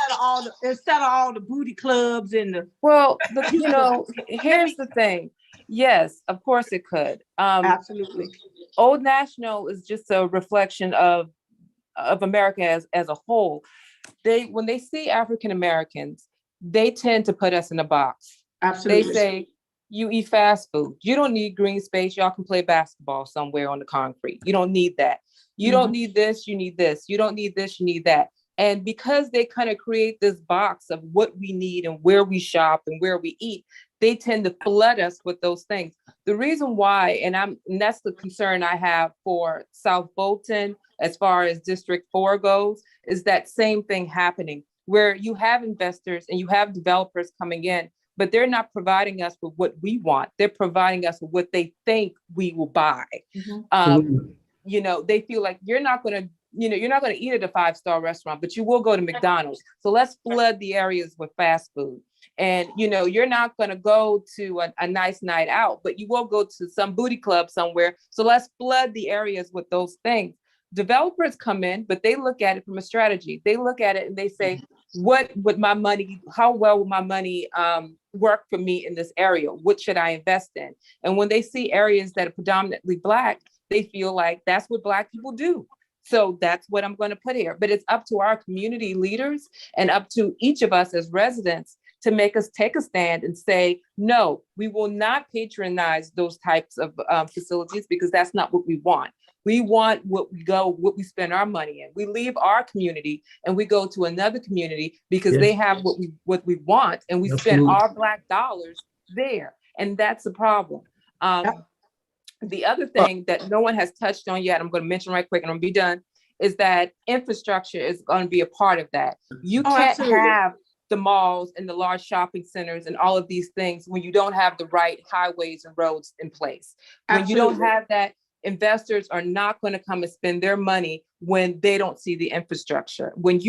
S1: Instead of all the booty clubs and the.
S6: Well, here's the thing. Yes, of course it could.
S1: Absolutely.
S6: Old National is just a reflection of America as a whole. When they see African Americans, they tend to put us in a box.
S1: Absolutely.
S6: They say, you eat fast food. You don't need green space. Y'all can play basketball somewhere on the concrete. You don't need that. You don't need this. You need this. You don't need this. You need that. And because they kind of create this box of what we need and where we shop and where we eat, they tend to flood us with those things. The reason why, and that's the concern I have for South Fulton as far as District 4 goes, is that same thing happening where you have investors and you have developers coming in, but they're not providing us with what we want. They're providing us with what they think we will buy. They feel like you're not going to eat at a 5-star restaurant, but you will go to McDonald's. So let's flood the areas with fast food. And, you're not going to go to a nice night out, but you will go to some booty club somewhere. So let's flood the areas with those things. Developers come in, but they look at it from a strategy. They look at it and they say, what would my money, how well would my money work for me in this area? What should I invest in? And when they see areas that are predominantly Black, they feel like that's what Black people do. So that's what I'm going to put here. But it's up to our community leaders and up to each of us as residents to make us take a stand and say, no, we will not patronize those types of facilities because that's not what we want. We want what we spend our money in. We leave our community and we go to another community because they have what we want, and we spend our Black dollars there. And that's the problem. The other thing that no one has touched on yet, I'm going to mention right quick and I'm going to be done, is that infrastructure is going to be a part of that. You can't have the malls and the large shopping centers and all of these things when you don't have the right highways and roads in place. When you don't have that, investors are not going to come and spend their money when they don't see the infrastructure. When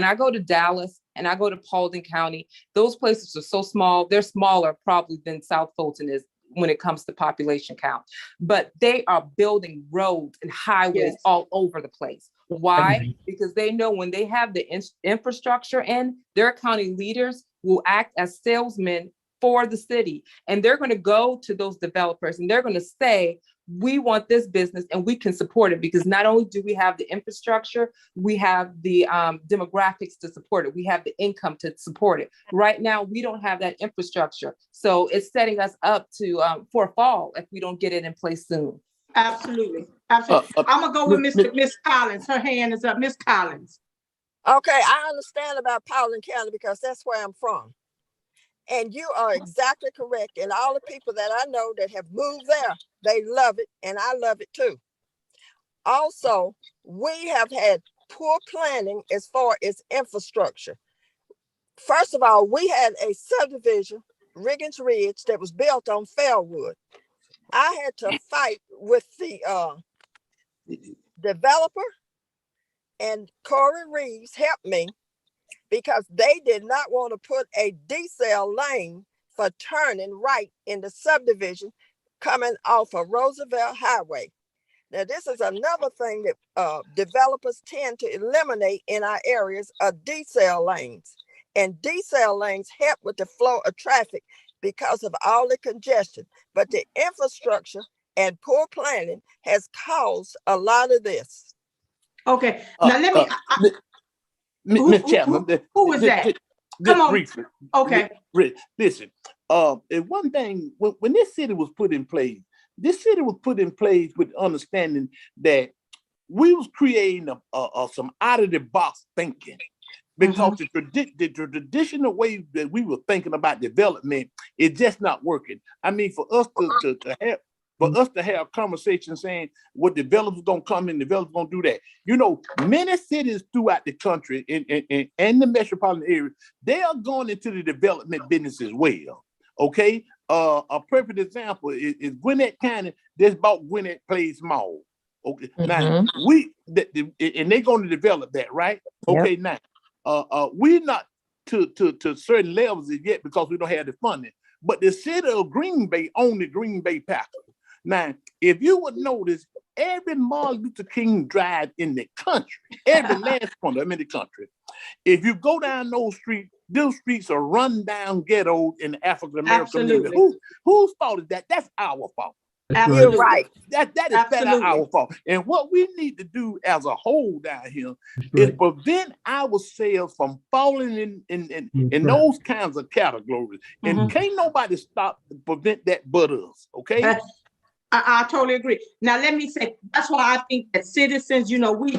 S6: I go to Dallas and I go to Paulding County, those places are so small. They're smaller probably than South Fulton is when it comes to population count, but they are building roads and highways all over the place. Why? Because they know when they have the infrastructure in, their county leaders will act as salesmen for the city. And they're going to go to those developers and they're going to say, we want this business and we can support it because not only do we have the infrastructure, we have the demographics to support it. We have the income to support it. Right now, we don't have that infrastructure. So it's setting us up for a fall if we don't get it in place soon.
S1: Absolutely. Absolutely. I'm going to go with Miss Collins. Her hand is up. Miss Collins.
S8: Okay, I understand about Paulding County because that's where I'm from. And you are exactly correct. And all the people that I know that have moved there, they love it. And I love it too. Also, we have had poor planning as far as infrastructure. First of all, we had a subdivision, Riggins Ridge, that was built on Fairwood. I had to fight with the developer, and Corey Reeves helped me because they did not want to put a decel lane for turning right in the subdivision coming off of Roosevelt Highway. Now, this is another thing that developers tend to eliminate in our areas are decel lanes. And decel lanes help with the flow of traffic because of all the congestion. But the infrastructure and poor planning has caused a lot of this.
S1: Okay, now let me.
S2: Ms. Chapman,
S1: who was that? Come on.
S2: Briefly.
S1: Okay.
S2: Listen, and one thing, when this city was put in place with understanding that we was creating some out of the box thinking, because the traditional way that we were thinking about development is just not working. I mean, for us to have conversations saying what developers gonna come in, developers gonna do that. You know, many cities throughout the country and the metropolitan area, they are going into the development business as well. Okay, a perfect example is Gwinnett County. Just bought Gwinnett Place Mall. Okay, now and they're going to develop that, right? Okay, now we're not to certain levels yet because we don't have the funding. But the city of Green Bay own the Green Bay Packers. Now, if you would notice, every Martin Luther King Drive in the country, every last one of them in the country, if you go down those streets are run down ghettos in the African American community. Whose fault is that? That's our fault.
S8: You're right.
S2: That is flat out our fault. And what we need to do as a whole down here is prevent ourselves from falling in those kinds of categories. And can't nobody prevent that but us, okay?
S1: I totally agree. Now, let me say, that's why I think that citizens, you know, we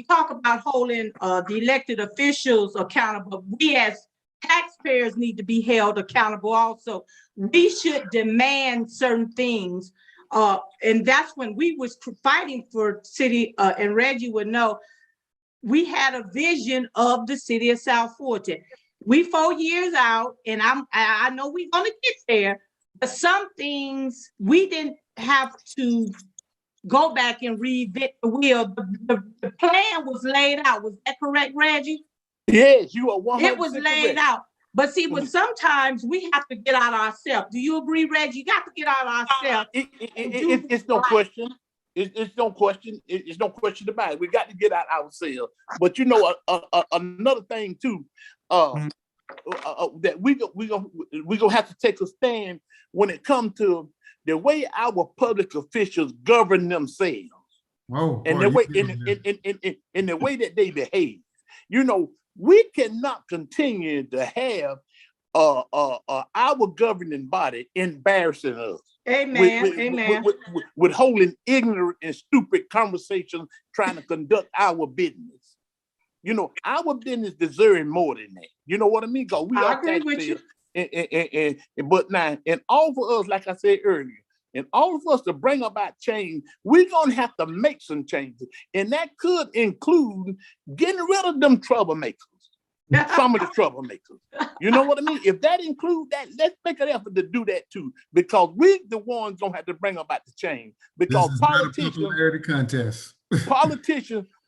S1: talk about holding the elected officials accountable. We as taxpayers need to be held accountable also. We should demand certain things. And that's when we was fighting for city, and Reggie would know, we had a vision of the city of South Fulton. We 4 years out, and I know we're gonna get there, but some things we didn't have to go back and reinvent the wheel. The plan was laid out. Was that correct, Reggie?
S2: Yes, you are 100%
S1: It was laid out. But see, but sometimes we have to get out ourselves. Do you agree, Reggie? You got to get out ourselves.
S2: It's no question. It's no question. It's no question about it. We got to get out ourselves. But you know, another thing too, that we gonna have to take a stand when it comes to the way our public officials govern themselves, and the way in the way that they behave. You know, we cannot continue to have our governing body embarrassing us.
S1: Amen.
S2: With holding ignorant and stupid conversations, trying to conduct our business. You know, our business deserves more than that. You know what I mean? Because we are taxpayers. But now, and all for us, like I said earlier, and all of us to bring about change, we're going to have to make some changes. And that could include getting rid of them troublemakers, some of the troublemakers. You know what I mean? If that includes that, let's make an effort to do that too, because we're the ones going to have to bring about the change. Because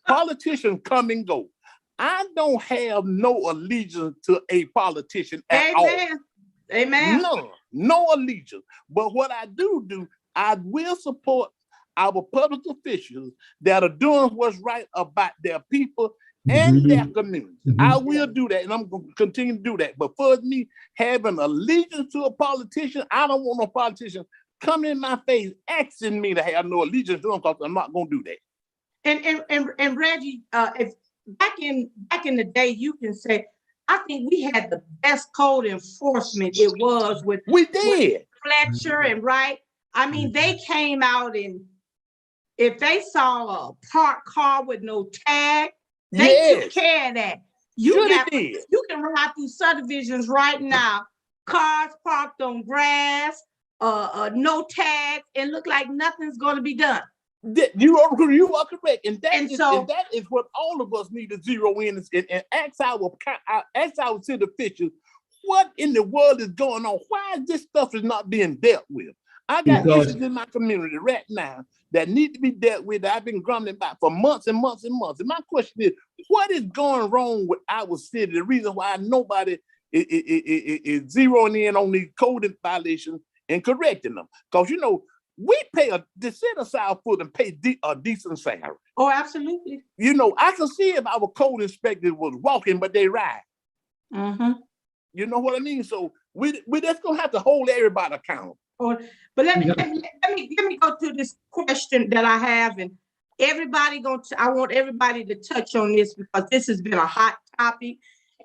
S2: politicians come and go. I don't have no allegiance to a politician at all.
S1: Amen.
S2: No allegiance. But what I do, I will support our public officials that are doing what's right about their people and their communities. I will do that, and I'm going to continue to do that. But for me, having allegiance to a politician, I don't want no politician coming in my face asking me to have no allegiance to them, because I'm not going to do that.
S1: And Reggie, if back in the day, you can say, I think we had the best code enforcement. It was with Fletcher and Wright. I mean, they came out, and if they saw a parked car with no tag, they took care of that. You can ride through subdivisions right now, cars parked on grass, no tags, and look like nothing's going to be done.
S2: You are correct, and that is what all of us need to zero in and ask our city officials, what in the world is going on? Why is this stuff is not being dealt with? I got
S7: Because-
S2: issues in my community right now that need to be dealt with that I've been grumbling about for months and months and months. And my question is, what is going wrong with our city? The reason why nobody is zeroing in on these code violations and correcting them. Because, you know, we pay the city of South Fulton pay a decent salary.
S1: Oh, absolutely.
S2: You know, I can see if our code inspectors was walking, but they ride.
S1: Mm-hmm.
S2: You know what I mean? So we just gonna have to hold everybody accountable.
S1: But let me go to this question that I have, and I want everybody to touch on this because this has been a hot topic,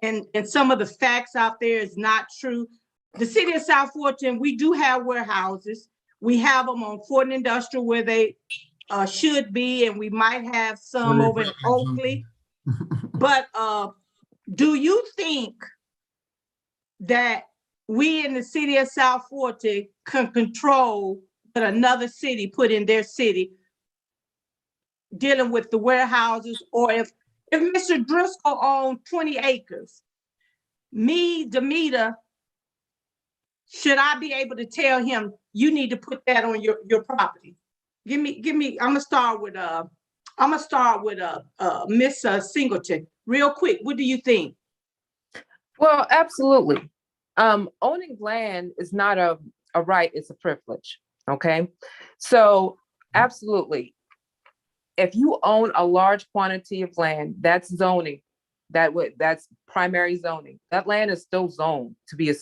S1: and some of the facts out there is not true. The city of South Fulton, we do have warehouses. We have them on Fulton Industrial where they should be, and we might have some over in Oakley. But do you think that we in the city of South Fulton can control what another city put in their city dealing with the warehouses? Or if Mr. Driskell owned 20 acres, me, Damita, should I be able to tell him, you need to put that on your property? Give me, I'm gonna start with Miss Singleton. Real quick, what do you think?
S6: Well, absolutely. Owning land is not a right, it's a privilege. Okay. So absolutely. If you own a large quantity of land, that's zoning. That's primary zoning. That land is still zoned to be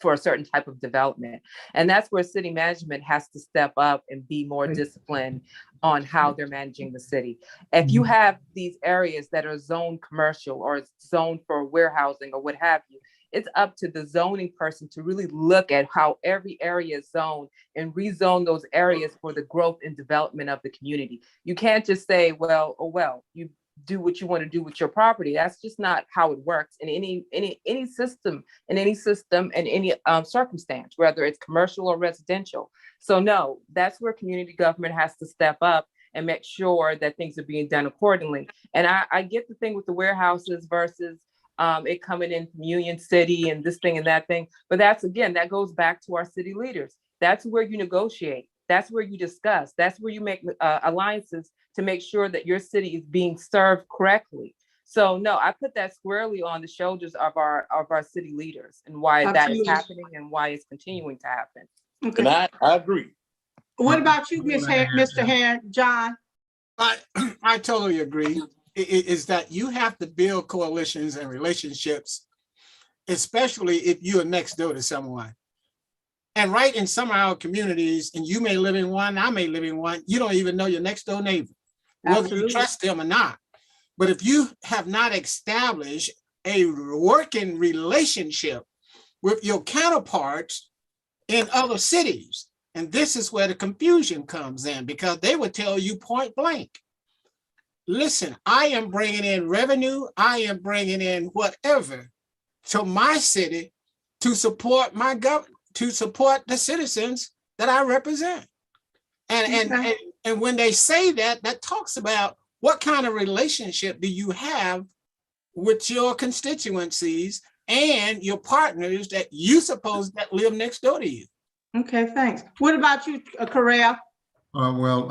S6: for a certain type of development. And that's where city management has to step up and be more disciplined on how they're managing the city. If you have these areas that are zoned commercial or zoned for warehousing or what have you, it's up to the zoning person to really look at how every area is zoned and rezone those areas for the growth and development of the community. You can't just say, well, you do what you want to do with your property. That's just not how it works in any system, in any circumstance, whether it's commercial or residential. So no, that's where community government has to step up and make sure that things are being done accordingly. And I get the thing with the warehouses versus it coming in from Union City and this thing and that thing. But that goes back to our city leaders. That's where you negotiate. That's where you discuss. That's where you make alliances to make sure that your city is being served correctly. So no, I put that squarely on the shoulders of our city leaders and why that is happening and why it's continuing to happen.
S2: Okay. And I agree.
S1: What about you, Mr. John?
S5: I totally agree. Is that you have to build coalitions and relationships, especially if you are next door to someone. And right in some of our communities, and you may live in one, I may live in one, you don't even know your next door neighbor, whether you trust them or not. But if you have not established a working relationship with your counterparts in other cities, and this is where the confusion comes in, because they would tell you point blank, listen, I am bringing in revenue, I am bringing in whatever to my city to support my government, to support the citizens that I represent. And when they say that, that talks about what kind of relationship do you have with your constituencies and your partners that you suppose that live next door to you.
S1: Okay, thanks. What about you, Corro'll?
S4: Well,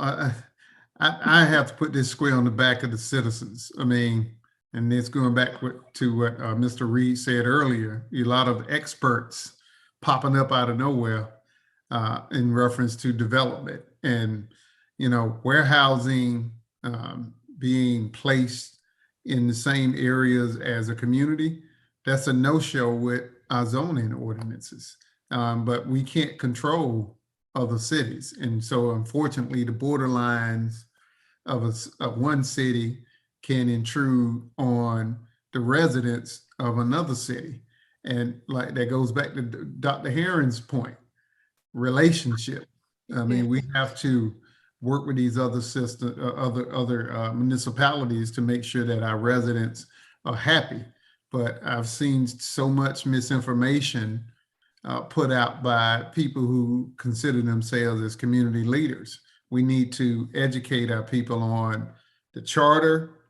S4: I have to put this square on the back of the citizens. I mean, and it's going back to what Mr. Reid said earlier, a lot of experts popping up out of nowhere in reference to development and, you know, warehousing being placed in the same areas as a community. That's a no-show with our zoning ordinances, but we can't control other cities. And so unfortunately, the borderlines of one city can intrude on the residents of another city. And like that goes back to Dr. Herring's point, relationship. I mean, we have to work with these other systems, other municipalities to make sure that our residents are happy. But I've seen so much misinformation put out by people who consider themselves as community leaders. We need to educate our people on the charter,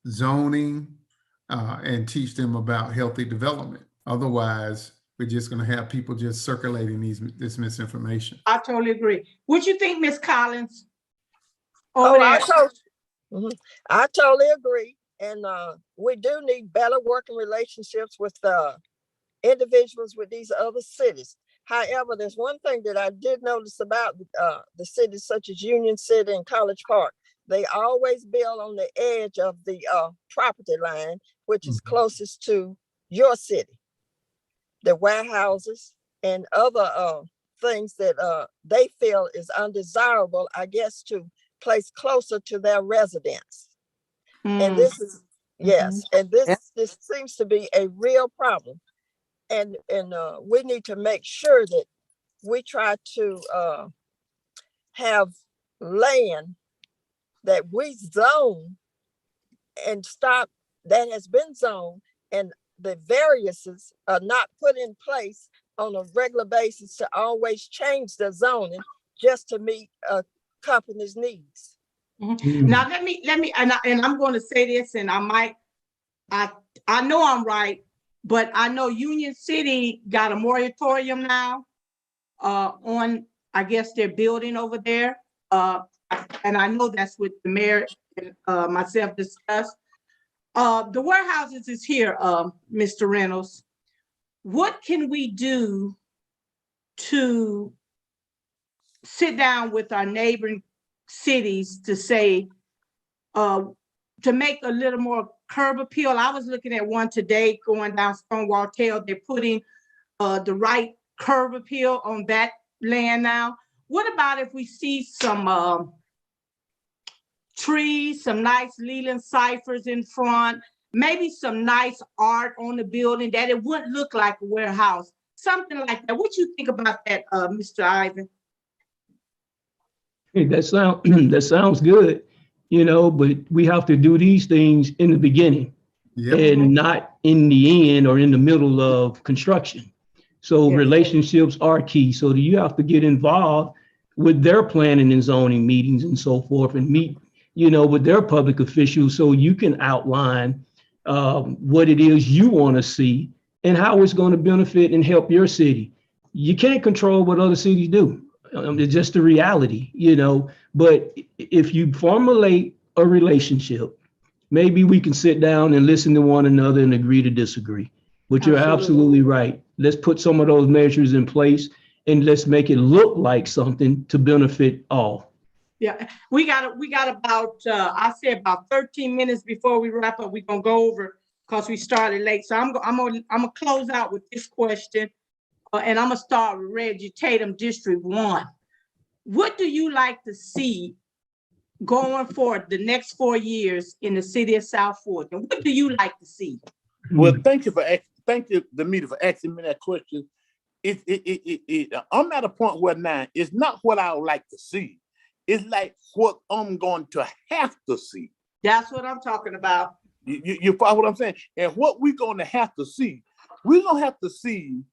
S4: zoning, and teach them about healthy development. Otherwise, we're just going to have people just circulating this misinformation.
S1: I totally agree. What you think, Ms. Collins?
S8: Oh,
S1: Over there.
S8: I totally agree. And we do need better working relationships with individuals with these other cities. However, there's one thing that I did notice about the cities such as Union City and College Park. They always build on the edge of the property line, which is closest to your city. The warehouses and other things that they feel is undesirable, I guess, to place closer to their residence. And this is, yes, and this seems to be a real problem. And we need to make sure that we try to have land that we zone and stop that has been zoned, and the variances are not put in place on a regular basis to always change the zoning just to meet a company's needs.
S1: Now let me, and I'm going to say this, and I know I'm right, but I know Union City got a moratorium now on, I guess, their building over there. And I know that's what the mayor and myself discussed. The warehouses is here, Mr. Reynolds. What can we do to sit down with our neighboring cities to say, to make a little more curb appeal? I was looking at one today going down Stonewall Tail. They're putting the right curb appeal on that land now. What about if we see some trees, some nice Leland ciphers in front, maybe some nice art on the building that it wouldn't look like a warehouse, something like that? What you think about that, Mr. Ivan?
S7: Hey, that sounds good, but we have to do these things in the beginning and not in the end or in the middle of construction. So relationships are key. So you have to get involved with their planning and zoning meetings and so forth, and meet, with their public officials, so you can outline what it is you want to see and how it's going to benefit and help your city. You can't control what other cities do. It's just the reality, but if you formulate a relationship, maybe we can sit down and listen to one another and agree to disagree. But you're absolutely right. Let's put some of those measures in place and let's make it look like something to benefit all.
S1: Yeah, we got about, I say about 13 minutes before we wrap up. We're gonna go over because we started late. So I'm gonna close out with this question. And I'm gonna start with Reggie, Tatum, District 1. What do you like to see going forward the next 4 years in the city of South Fulton? What do you like to see?
S2: Well, thank you, Damita, for asking me that question. I'm at a point where now it's not what I would like to see. It's like what I'm going to have to see.
S1: That's what I'm talking about.
S2: You follow what I'm saying? And what we're going to have to see, we're going to have to see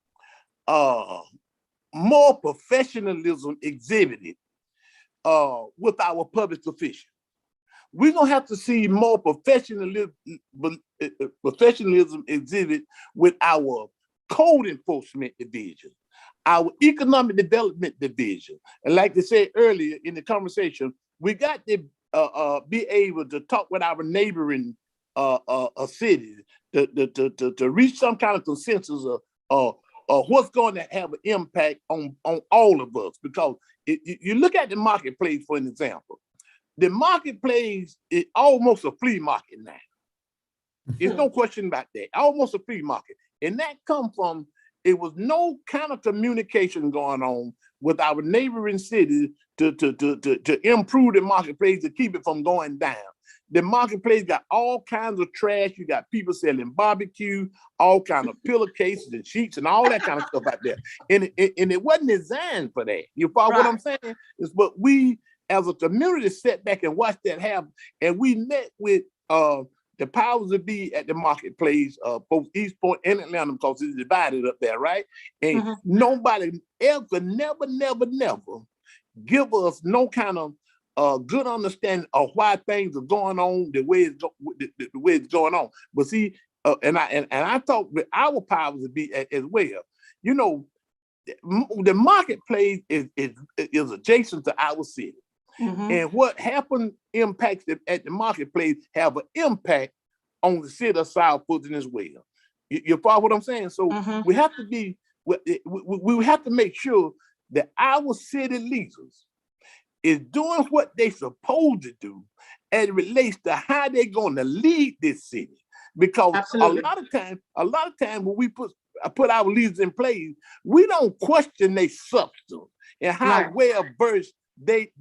S2: more professionalism exhibited with our public officials. We're gonna have to see more professionalism exhibited with our code enforcement division, our economic development division. And like they said earlier in the conversation, we got to be able to talk with our neighboring cities to reach some kind of consensus of what's going to have an impact on all of us. Because you look at the marketplace, for an example. The marketplace is almost a flea market now. There's no question about that. Almost a flea market. And that comes from, it was no kind of communication going on with our neighboring cities to improve the marketplace, to keep it from going down. The marketplace got all kinds of trash. You got people selling barbecue, all kinds of pillowcases and sheets and all that kind of stuff out there. And it wasn't designed for that. You follow what I'm saying? It's what we as a community sat back and watched that happen. And we met with the powers that be at the marketplace, both East Point and Atlanta, because it's divided up there, right? And nobody ever, never give us no kind of good understanding of why things are going on the way it's going on. But see, and I talked with our powers to be as well. you know, the marketplace is adjacent to our city. And what happened impacts at the marketplace have an impact on the city of South Fulton as well. You follow what I'm saying? So we have to be, we have to make sure that our city leaders is doing what they supposed to do as it relates to how they're going to lead this city. Because
S1: Absolutely.
S2: a lot of times when we put our leaders in place, we don't question their substance and how well versed they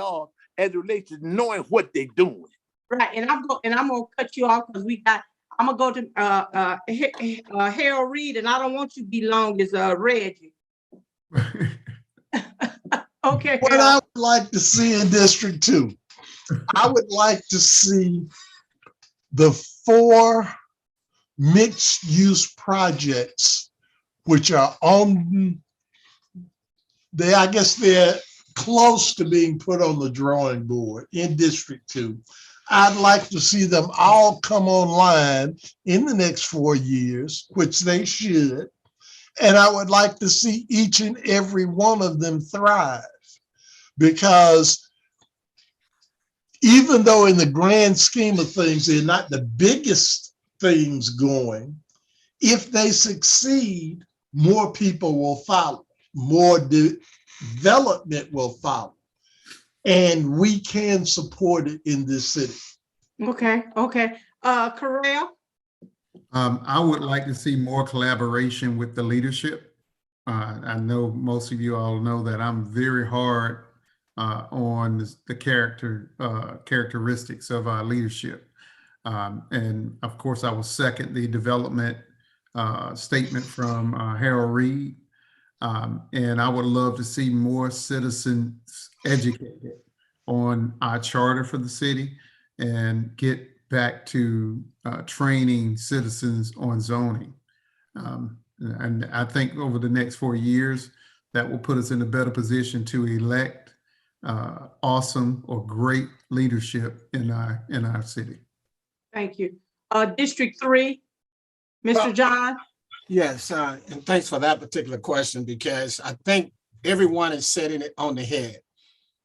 S2: are as it relates to knowing what they're doing.
S1: Right, and I'm gonna cut you off because I'm gonna go to Harold Reid, and I don't want you to be long as Reggie. Okay.
S3: What I would like to see in District 2, I would like to see the 4 mixed-use projects, which are I guess they're close to being put on the drawing board in District 2. I'd like to see them all come online in the next 4 years, which they should. And I would like to see each and every one of them thrive. Because even though in the grand scheme of things, they're not the biggest things going, if they succeed, more people will follow, more development will follow, and we can support it in this city.
S1: Okay. Corro'll?
S4: I would like to see more collaboration with the leadership. I know most of you all know that I'm very hard on the characteristics of our leadership. And of course, I will second the development statement from Harold Reid. And I would love to see more citizens educated on our charter for the city and get back to training citizens on zoning. And I think over the next 4 years, that will put us in a better position to elect awesome or great leadership in our city.
S1: Thank you. District 3, Mr. John?
S5: Yes, and thanks for that particular question, because I think everyone is setting it on the head.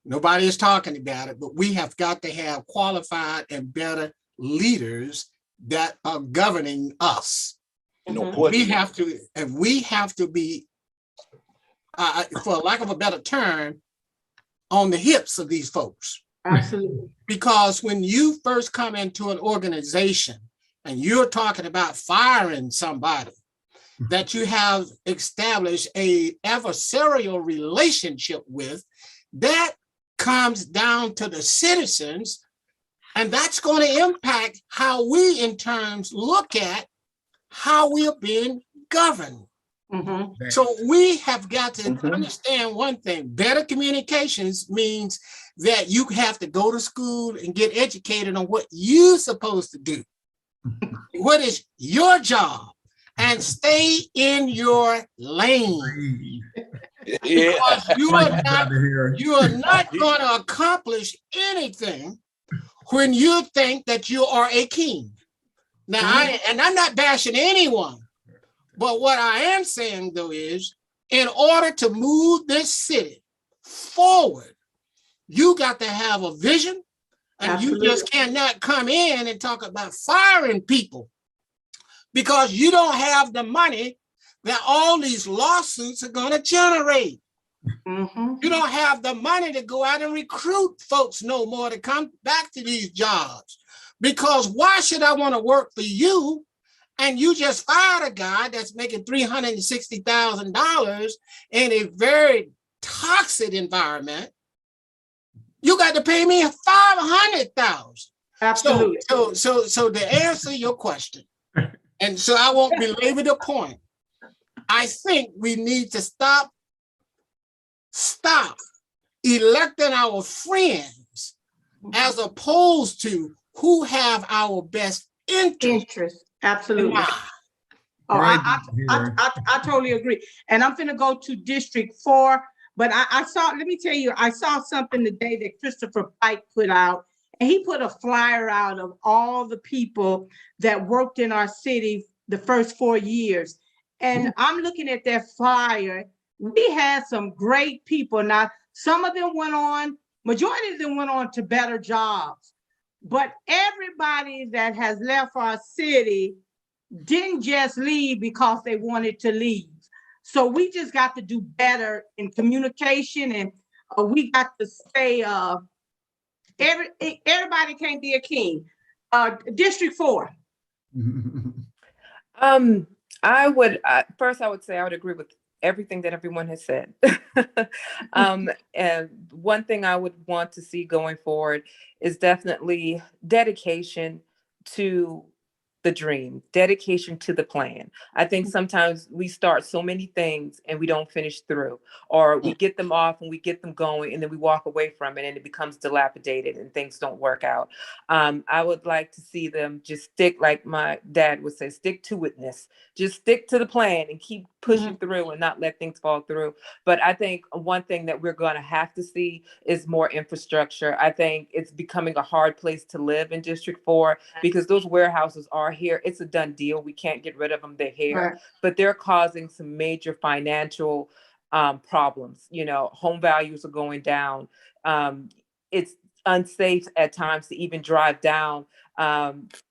S5: Nobody is talking about it, but we have got to have qualified and better leaders that are governing us. We have to be, for lack of a better term, on the hips of these folks.
S1: Absolutely.
S5: Because when you first come into an organization and you're talking about firing somebody that you have established a adversarial relationship with, that comes down to the citizens, and that's going to impact how we in terms look at how we are being governed. So we have got to understand one thing. Better communications means that you have to go to school and get educated on what you're supposed to do. What is your job? And stay in your lane. Because you are not going to accomplish anything when you think that you are a king. Now, I'm not bashing anyone. But what I am saying, though, is in order to move this city forward, you got to have a vision, and Absolutely. You just cannot come in and talk about firing people because you don't have the money that all these lawsuits are going to generate. You don't have the money to go out and recruit folks no more to come back to these jobs, because why should I want to work for you? And you just fired a guy that's making $360,000 in a very toxic environment. You got to pay me $500,000.
S1: Absolutely.
S5: So to answer your question, and so I won't belabor the point, I think we need to stop electing our friends as opposed to who have our best interest.
S1: Absolutely. I totally agree. And I'm gonna go to District 4, but I saw, let me tell you, I saw something today that Christopher Pike put out, and he put a flyer out of all the people that worked in our city the first 4 years. And I'm looking at that flyer. We had some great people. Now, some of them went on, majority of them went on to better jobs. But everybody that has left our city didn't just leave because they wanted to leave. So we just got to do better in communication, and we got to say everybody can't be a king. District 4.
S6: I would first, I would say I would agree with everything that everyone has said. And one thing I would want to see going forward is definitely dedication to the dream, dedication to the plan. I think sometimes we start so many things and we don't finish through, or we get them off and we get them going and then we walk away from it and it becomes dilapidated and things don't work out. I would like to see them just stick, like my dad would say, stick to itness, just stick to the plan and keep pushing through and not let things fall through. But I think one thing that we're going to have to see is more infrastructure. I think it's becoming a hard place to live in District 4 because those warehouses are here. It's a done deal. We can't get rid of them. They're here,
S1: Right.
S6: but they're causing some major financial problems. You know, home values are going down. It's unsafe at times to even drive down,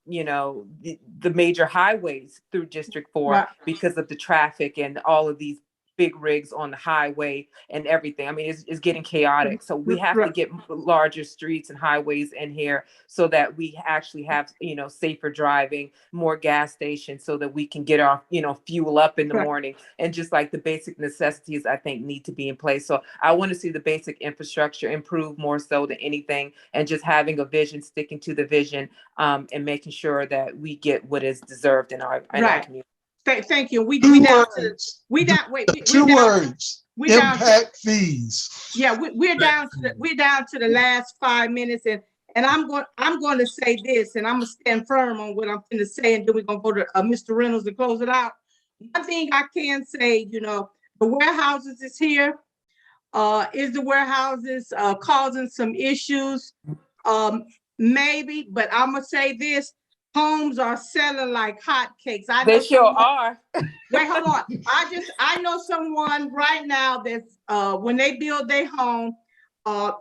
S6: you know, the major highways through District 4
S1: Right.
S6: because of the traffic and all of these big rigs on the highway and everything. I mean, it's getting chaotic. So we have to get larger streets and highways in here so that we actually have, you know, safer driving, more gas stations so that we can get our, you know, fuel up in the morning. And just like the basic necessities, I think need to be in place. So I want to see the basic infrastructure improve more so than anything, and just having a vision, sticking to the vision, and making sure that we get what is deserved in our community.
S1: Thank you. We
S3: Two
S1: down
S3: words.
S1: to
S3: Two words.
S1: we down
S3: Impact fees.
S1: Yeah, we're down to the last 5 minutes, and I'm going to say this, and I'm gonna stand firm on what I'm going to say, and then we're gonna go to Mr. Reynolds to close it out. One thing I can say, you know, the warehouses is here. Is the warehouses causing some issues? Maybe, but I'm gonna say this. Homes are selling like hotcakes.
S6: They sure are.
S1: Wait, hold on. I know someone right now that's when they build their home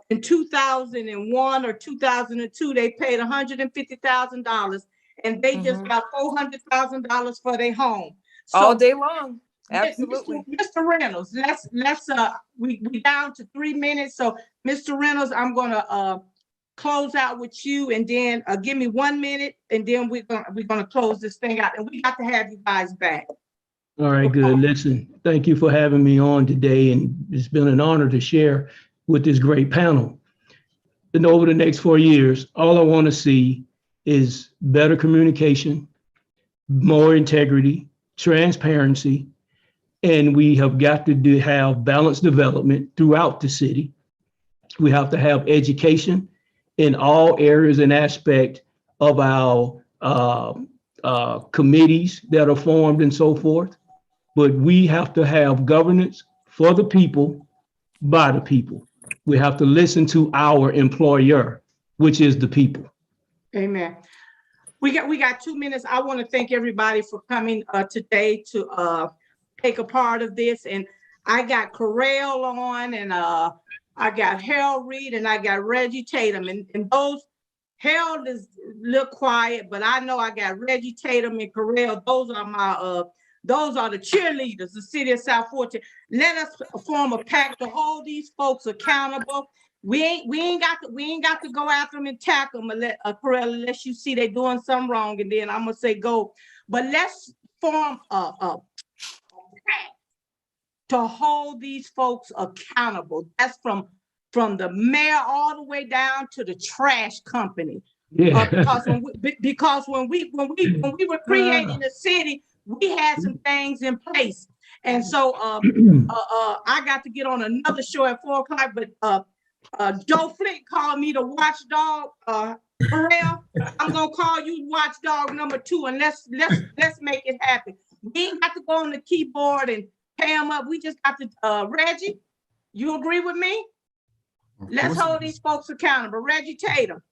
S1: in 2001 or 2002, they paid $150,000 and they just got $400,000 for their home. So,
S6: all day long. Absolutely.
S1: Mr. Reynolds, let's we down to 3 minutes. So Mr. Reynolds, I'm gonna close out with you, and then give me 1 minute, and then we're gonna close this thing out, and we got to have you guys back.
S7: All right, good. Listen, thank you for having me on today, and it's been an honor to share with this great panel. And over the next 4 years, all I want to see is better communication, more integrity, transparency, and we have got to have balanced development throughout the city. We have to have education in all areas and aspects of our committees that are formed and so forth. But we have to have governance for the people, by the people. We have to listen to our employer, which is the people.
S1: Amen. We got 2 minutes. I want to thank everybody for coming today to take a part of this. And I got Corro'll on, and I got Reid, and I got Reggie Tatum, and those, Harold is a little quiet, but I know I got Reggie Tatum and Corro'll. Those are my those are the cheerleaders, the city of South Fulton. Let us form a pact to hold these folks accountable. We ain't got to go after them and tackle them, Corro'll, unless you see they doing something wrong, and then I'm gonna say go. But let's form a pact to hold these folks accountable. That's from the mayor all the way down to the trash company.
S7: Yeah.
S1: Because when we were creating the city, we had some things in place. And so I got to get on another show at 4 o'clock, but Joe Flint called me the watchdog. Corro'll, I'm gonna call you watchdog number 2, and let's make it happen. We ain't got to go on the keyboard and pay them up. We just got to Reggie, you agree with me? Let's hold these folks accountable. Reggie Tatum.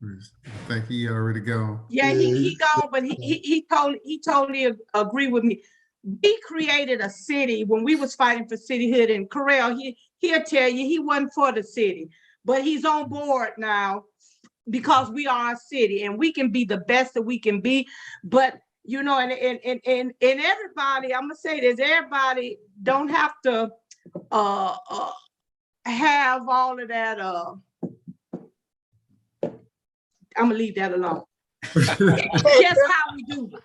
S4: I think he already gone.
S1: Yeah, he gone, but he totally agree with me. we created a city when we was fighting for cityhood, and Corro'll, he'll tell you he wasn't for the city, but he's on board now because we are a city and we can be the best that we can be. But you know, and everybody, I'm gonna say this, everybody don't have to have all of that. I'm gonna leave that alone. It's just how we do it.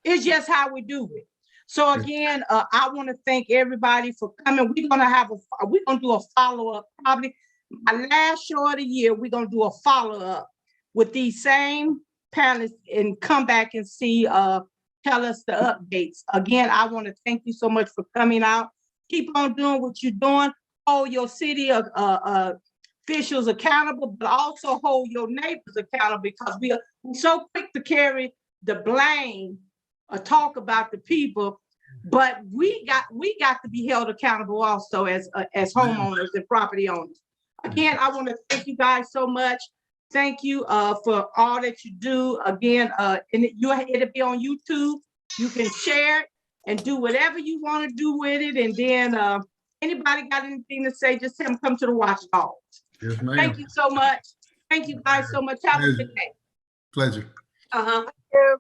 S1: It's just how we do it. So again, I want to thank everybody for coming. We're gonna do a follow-up, probably my last show of the year. We're gonna do a follow-up with these same panelists and come back and see, tell us the updates. Again, I want to thank you so much for coming out. Keep on doing what you're doing. Hold your city officials accountable, but also hold your neighbors accountable, because we're so quick to carry the blame or talk about the people, but we got to be held accountable also as homeowners and property owners. Again, I want to thank you guys so much. Thank you for all that you do. Again, and it'll be on YouTube. You can share it and do whatever you want to do with it. And then anybody got anything to say, just have them come to the watchdog.
S4: Yes, ma'am.
S1: Thank you so much. Thank you guys so much. Have a good day.
S4: Pleasure.
S8: Thank you.